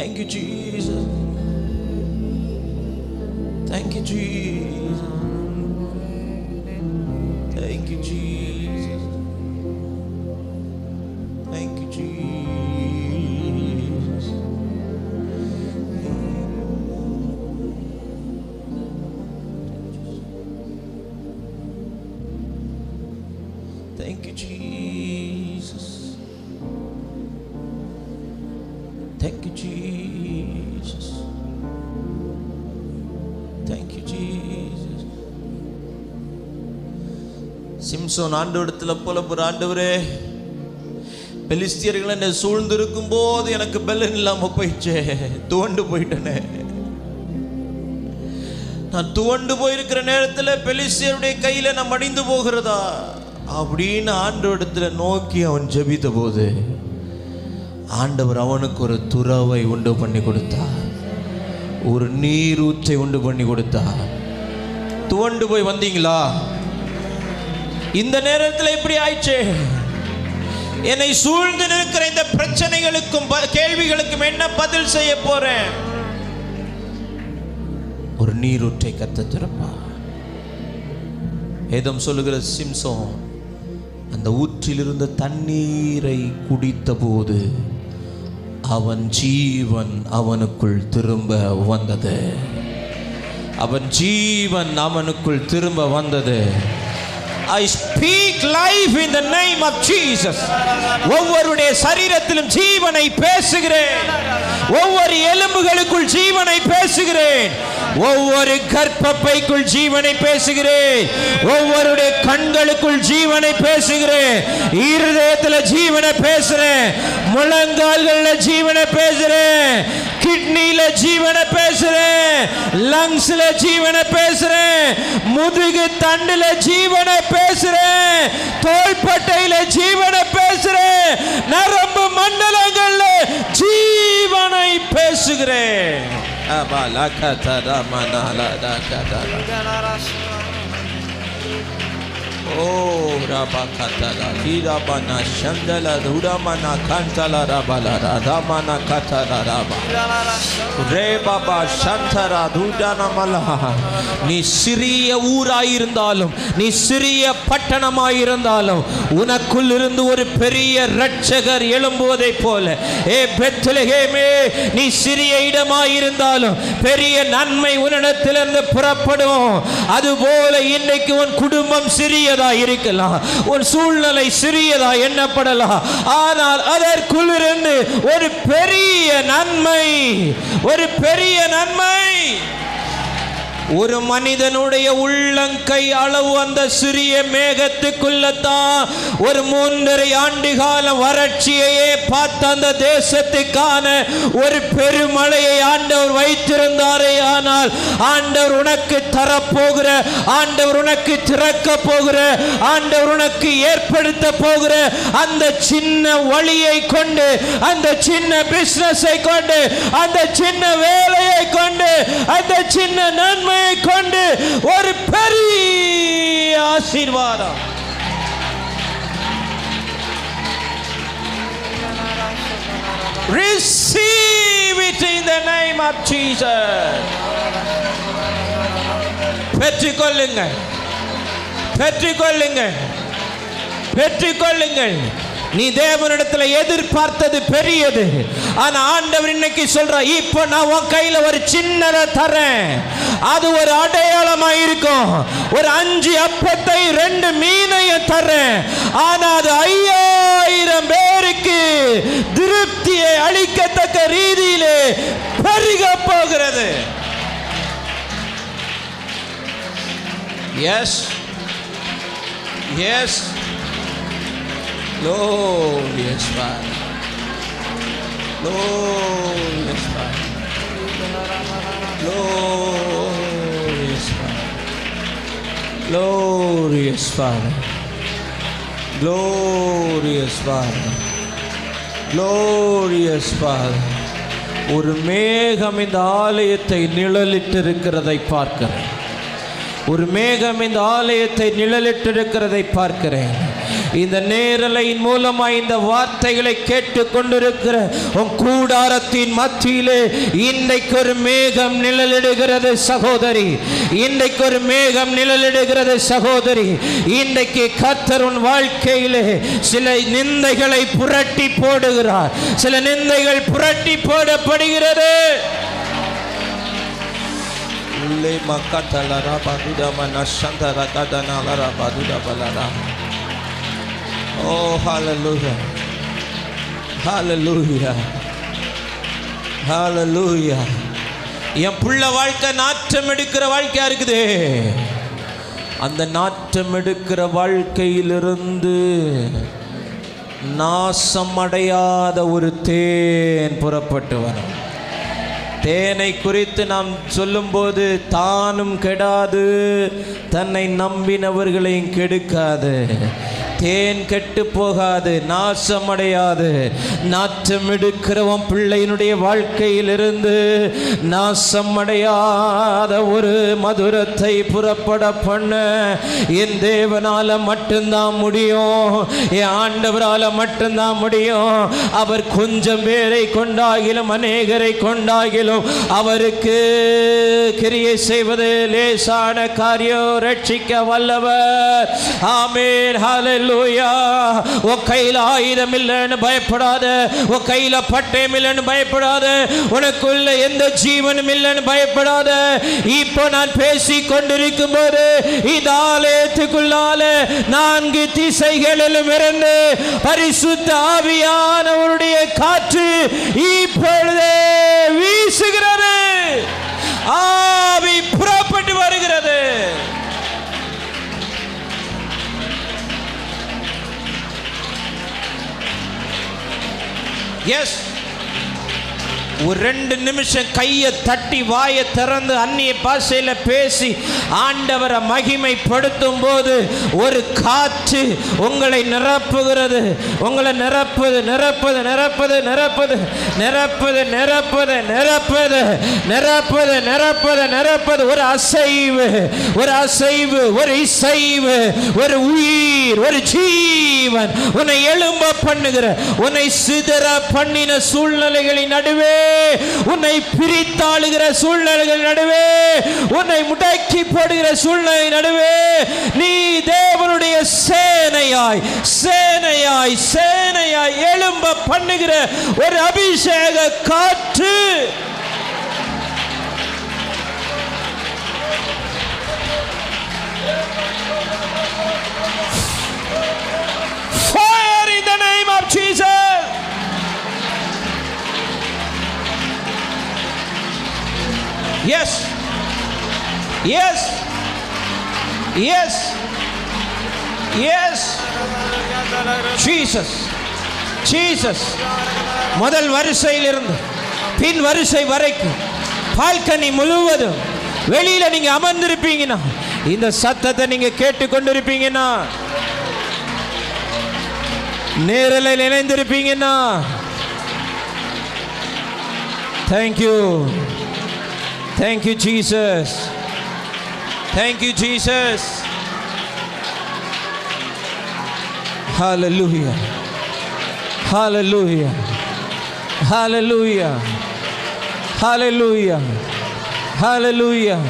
Thank you, Jesus. Thank you, Jesus. Thank you, Jesus. Thank you, Jesus. Thank you, Jesus. Thank you, Jesus. Thank you, Jesus. Samson ஆண்டவரிடத்துல புலம்புற, ஆண்டவரே, பெலிஸ்தியர்கள் என்னை சூழ்ந்திருக்கும் போது எனக்கு பலன் இல்லாம போயிடுச்சே, துவண்டு போயிட்டனே. நான் துவண்டு போயிருக்கிற நேரத்தில் பெலிஸ்தியருடைய கையில நான் மடிந்து போகிறதா அப்படின்னு ஆண்டவரிடத்துல நோக்கி அவன் ஜெபித்த போது ஆண்டவர் அவனுக்கு ஒரு துறவை உண்டு பண்ணி கொடுத்தார், ஒரு நீரூற்றை உண்டு பண்ணி கொடுத்தார். துவண்டு போய் வந்தீங்களா? இந்த நேரத்தில் இப்படி ஆயிடுச்சு. என்னை சூழ்ந்து நிற்கிற இந்த பிரச்சனைகளுக்கும் கேள்விகளுக்கும் என்ன பதில் செய்ய போறேன்? ஒரு நீரூற்றை கர்த்தர் திறப்பார். வேதம் சொல்லுகிற சிம்சோன் அந்த ஊற்றில் இருந்த தண்ணீரை குடித்த போது அவன் ஜீவன் அவனுக்குள் திரும்ப வந்தது. அவன் ஜீவன் அவனுக்குள் திரும்ப வந்தது. I speak life in the name of Jesus. ஒவ்வொருடைய சரீரத்திலும் ஜீவனை பேசுகிறேன். ஒவ்வொரு எலும்புகளுக்குள் ஜீவனை பேசுகிறேன். ஒவ்வொரு கர்ப்பப்பைக்குள் ஜீவனை பேசுகிறேன். ஒவ்வொருடைய கண்களுக்குள் ஜீவனை பேசுகிறேன். இருதயத்தில் ஜீவனை பேசுறேன். முழங்கால்கள்ல ஜீவனை பேசுறேன். கிட்னில ஜீவனை பேசுறேன். லங்ஸ்ல ஜீவனை பேசுறேன். முதுகு தண்டுல ஜீவனை பேசுறேன். தோள்பட்டையில ஜீவனை பேசுறேன். நரம்பு மண்டலங்கள்ல ஜீவனை பேசுகிறேன். Oh, Rabakatala, Hirabana, Shandala, Udamana, Kantala, Rabala, Radamana, Katala, Raba, Rebaba, Shantara, Dudana Malaha. நீ சிறிய ஊராயிருந்தாலும், நீ சிறிய பட்டணமாயிருந்தாலும், உனக்குள் இருந்து ஒரு பெரிய இரட்சகர் எழும்புவதைப் போல, ஏ பெத்லகேமே, நீ சிறிய இடமாயிருந்தாலும் பெரிய நன்மை உன்னிடத்திலிருந்து புறப்படும். அதுபோல இன்னைக்கு உன் குடும்பம் சிறியதா இருக்கலாம், உன் சூழ்நிலை சிறியதா எண்ணப்படலாம், ஆனால் அதற்குள்ளிருந்து ஒரு பெரிய நன்மை, ஒரு பெரிய நன்மை. ஒரு மனிதனுடைய உள்ளங்கை அளவு அந்த சிறிய மேகத்துக்குள்ளதான் ஒரு 3.5 ஆண்டு காலம் வறட்சியையே பார்த்த அந்த தேசத்துக்கான ஒரு பெருமழையை ஆண்டவர் வைத்திருந்தாரே. ஆனால் ஆண்டவர் உனக்கு தரப்போகிற, ஆண்டவர் உனக்கு திறக்க போகிற, ஆண்டவர் உனக்கு ஏற்படுத்த போகிற அந்த சின்ன வழியை கொண்டு, அந்த சின்ன பிசினஸை கொண்டு, அந்த சின்ன வேலையை கொண்டு, அந்த சின்ன நன்மை கொண்டு ஒரு பெரிய ஆசீர்வாதம். Receive it in the name of Jesus. பெற்றுக்கொள்ளுங்கள், பெற்றுக்கொள்ளுங்கள், பெற்றுக்கொள்ளுங்கள். நீ தேவனிடத்தில் எதிர்பார்த்தது பெரியது. ஆனா ஆண்டவர் இன்னைக்கு சொல்ற, இப்போ நான் உன் கையில ஒரு சின்னதை தரேன். அது ஒரு அடையாளமா இருக்கும். ஒரு 5 அப்பத்தை 2 மீனையும் தரேன். ஆனா அது 5000 பேருக்கு திருப்தியை அளிக்கத்தக்க ரீதியிலே பெருக போகிறது. Yes, yes, glorious Father, glorious Father, glorious Father, glorious Father, glorious Father, glorious Father. ஒரு மேகம் இந்த ஆலயத்தை நிழலிட்டிருக்கிறதை பார்க்கிறேன். ஒரு மேகம் இந்த ஆலயத்தை நிழலிட்டிருக்கிறதை பார்க்கிறேன். இந்த நேரலையின் மூலமாய் இந்த வார்த்தைகளை கேட்டுக் கொண்டிருக்கிற உன் கூடாரத்தின் மத்தியிலே இன்றைக்கு ஒரு மேகம் நிழலிடுகிறது சகோதரி. இன்றைக்கு ஒரு மேகம் நிழலிடுகிறது சகோதரி. இன்றைக்கு கர்த்தர் உன் வாழ்க்கையிலே சில நிந்தைகளை புரட்டி போடுகிறார். சில நிந்தைகள் புரட்டி போடப்படுகிறது. Oh, hallelujah. Hallelujah. Hallelujah. என் புள்ள வாழ்க்கை நாற்றம் எடுக்கிற வாழ்க்கையா இருக்குது. அந்த நாற்றம் எடுக்கிற வாழ்க்கையிலிருந்து நாசம் அடையாத ஒரு தேன் புறப்பட்டு வரும். தேனை குறித்து நாம் சொல்லும்போது தானும் கெடாது தன்னை நம்பினவர்களையும் கெடுக்காது. தேன் கெட்டு போகாது, நாசமடையாது. நாற்றம் எடுக்கிறவன் பிள்ளையினுடைய வாழ்க்கையிலிருந்து நாசமடையாத ஒரு மதுரத்தை புறப்பட பண்ண என் தேவனால மட்டும்தான் முடியும். என் ஆண்டவரால மட்டும்தான் முடியும். அவர் கொஞ்சம் பேரை கொண்டாகிலும் அநேகரை கொண்டாகிலும் அவருக்கு கிரியை செய்வது லேசான காரியம். ரட்சிக்க வல்லவர். ஆமென். ஹல்லேலூயா. உன் கையில் ஆயுதம் இல்லைன்னு பயப்படாத. உன் கையில் பட்டயம் இல்லைன்னு பயப்படாத. உனக்குள்ள எந்த ஜீவனும் இல்லைன்னு பயப்படாத. இப்போ நான் பேசி கொண்டிருக்கும் போது இந்த ஆலயத்துக்குள்ளால 4 திசைகளிலும் இருந்து பரிசுத்த ஆவியானவருடைய காற்று இப்பொழுதே வீசுகிறது. ஆவி புறப்பட்டு வருகிறது. எஸ், ஒரு 2 நிமிஷம் கையை தட்டி வாயை திறந்து அந்நிய பாஷையில பேசி ஆண்டவரை மகிமைப்படுத்தும் போது ஒரு காற்று உங்களை நிரப்புகிறது. உங்களை நிரப்புது நிரப்புது நிரப்புது நிரப்புது நிரப்புது நிரப்புது நிரப்புது நிரப்புது நிரப்புது நிரப்புது. ஒரு அசைவு, ஒரு அசைவு, ஒரு இசைவு, ஒரு உயிர், ஒரு ஜீவன் உன்னை எழும்ப பண்ணுகிற, உன்னை சிதற பண்ணின சூழ்நிலைகளின் நடுவே, உன்னை பிரித்தாளுகிற சூழ்நிலைகள் நடுவே, உன்னை முடக்கி போடுகிற சூழ்நிலை நடுவே நீ தேவனுடைய சேனையாய் சேனையாய் சேனையாய் எழும்ப பண்ணுகிற ஒரு அபிஷேக காற்று. Fire in the name of Jesus. Yes, yes, yes, yes. Jesus, Jesus. முதல் வரிசையிலிருந்து பின் வரிசை வரைக்கும் பால்கனி முழுவதும் வெளியில நீங்க அமர்ந்திருப்பீங்கன்னா, இந்த சத்தத்தை நீங்க கேட்டுக்கொண்டிருப்பீங்கன்னா, நேரலையில் இணைந்திருப்பீங்கன்னா, thank you. Thank you, Jesus. Thank you, Jesus. Hallelujah. Hallelujah. Hallelujah. Hallelujah. Hallelujah.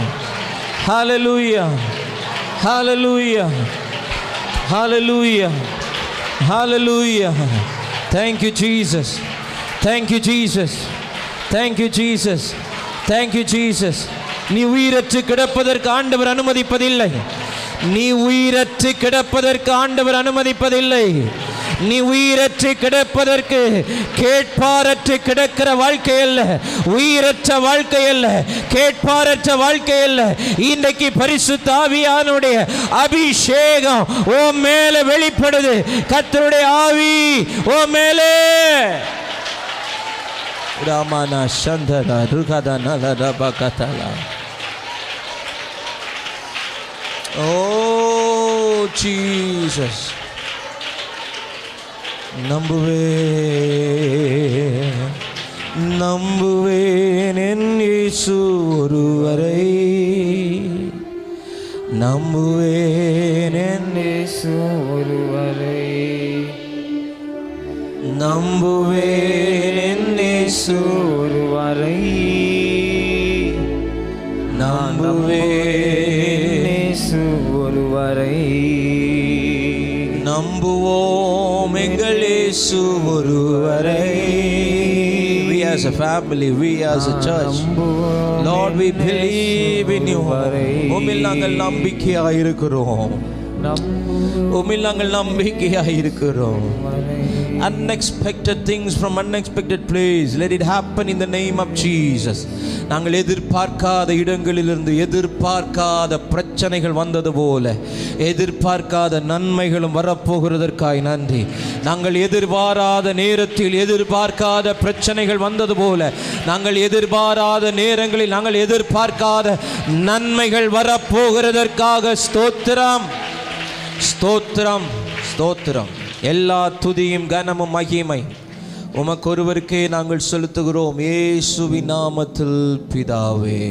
Hallelujah. Hallelujah. Hallelujah. Hallelujah. Thank you, Jesus. Thank you, Jesus. Thank you, Jesus. Thank you, Jesus. நீ உயிரற்று கிடப்பதற்கு ஆண்டவர் அனுமதிப்பதில்லை. நீ உயிரற்று கிடப்பதற்கு ஆண்டவர் அனுமதிப்பதில்லை. நீ உயிரற்று கிடப்பதற்கு கேட்பாரற்று கிடக்கிற வாழ்க்கை அல்ல, உயிரற்ற வாழ்க்கை அல்ல, கேட்பாரற்ற வாழ்க்கை அல்ல. இன்றைக்கு பரிசுத்த ஆவியானுடைய அபிஷேகம் ஓ மேல வெளிப்படுது. கர்த்தருடைய ஆவி ஓ மேலே ராமானா சந்தரா ருகதனா லரபகதலா. ஓ ஜீசஸ். நம்புவேன் என் இயேசு ஒருவரை, நம்புவேன் என் இயேசு ஒருவரை, நம்புவேன் என் இயேசு ஒருவரை, நம்புவேன் இயேசு ஒருவரை, நம்புவோம் எங்கள் இயேசு ஒருவரை. We as a family, we as a church, Lord, we believe in you. உம்மில் நாங்கள் நம்பிக்கையாக இருக்கிறோம், உம்மில் நாங்கள் நம்பிக்கையாக இருக்கிறோம். Unexpected things from unexpected place, let it happen in the name of Jesus. நாங்கள் எதிர்பார்க்காத இடங்களிலிருந்து எதிர்பார்க்காத பிரச்சனைகள் வந்தது போல எதிர்பார்க்காத நன்மைகளும் வரப்போகிறதற்காய் நன்றி. நாங்கள் எதிர்பாராத நேரத்தில் எதிர்பார்க்காத பிரச்சனைகள் வந்தது போல நாங்கள் எதிர்பாராத நேரங்களில் நாங்கள் எதிர்பார்க்காத நன்மைகள் வரப்போகிறதற்காக ஸ்தோத்திரம், ஸ்தோத்திரம், ஸ்தோத்திரம். எல்லா துதியும் கனமும் மகிமை உமக்கு ஒருவருக்கே நாங்கள் செலுத்துகிறோம், இயேசுவின் நாமத்தில் பிதாவே.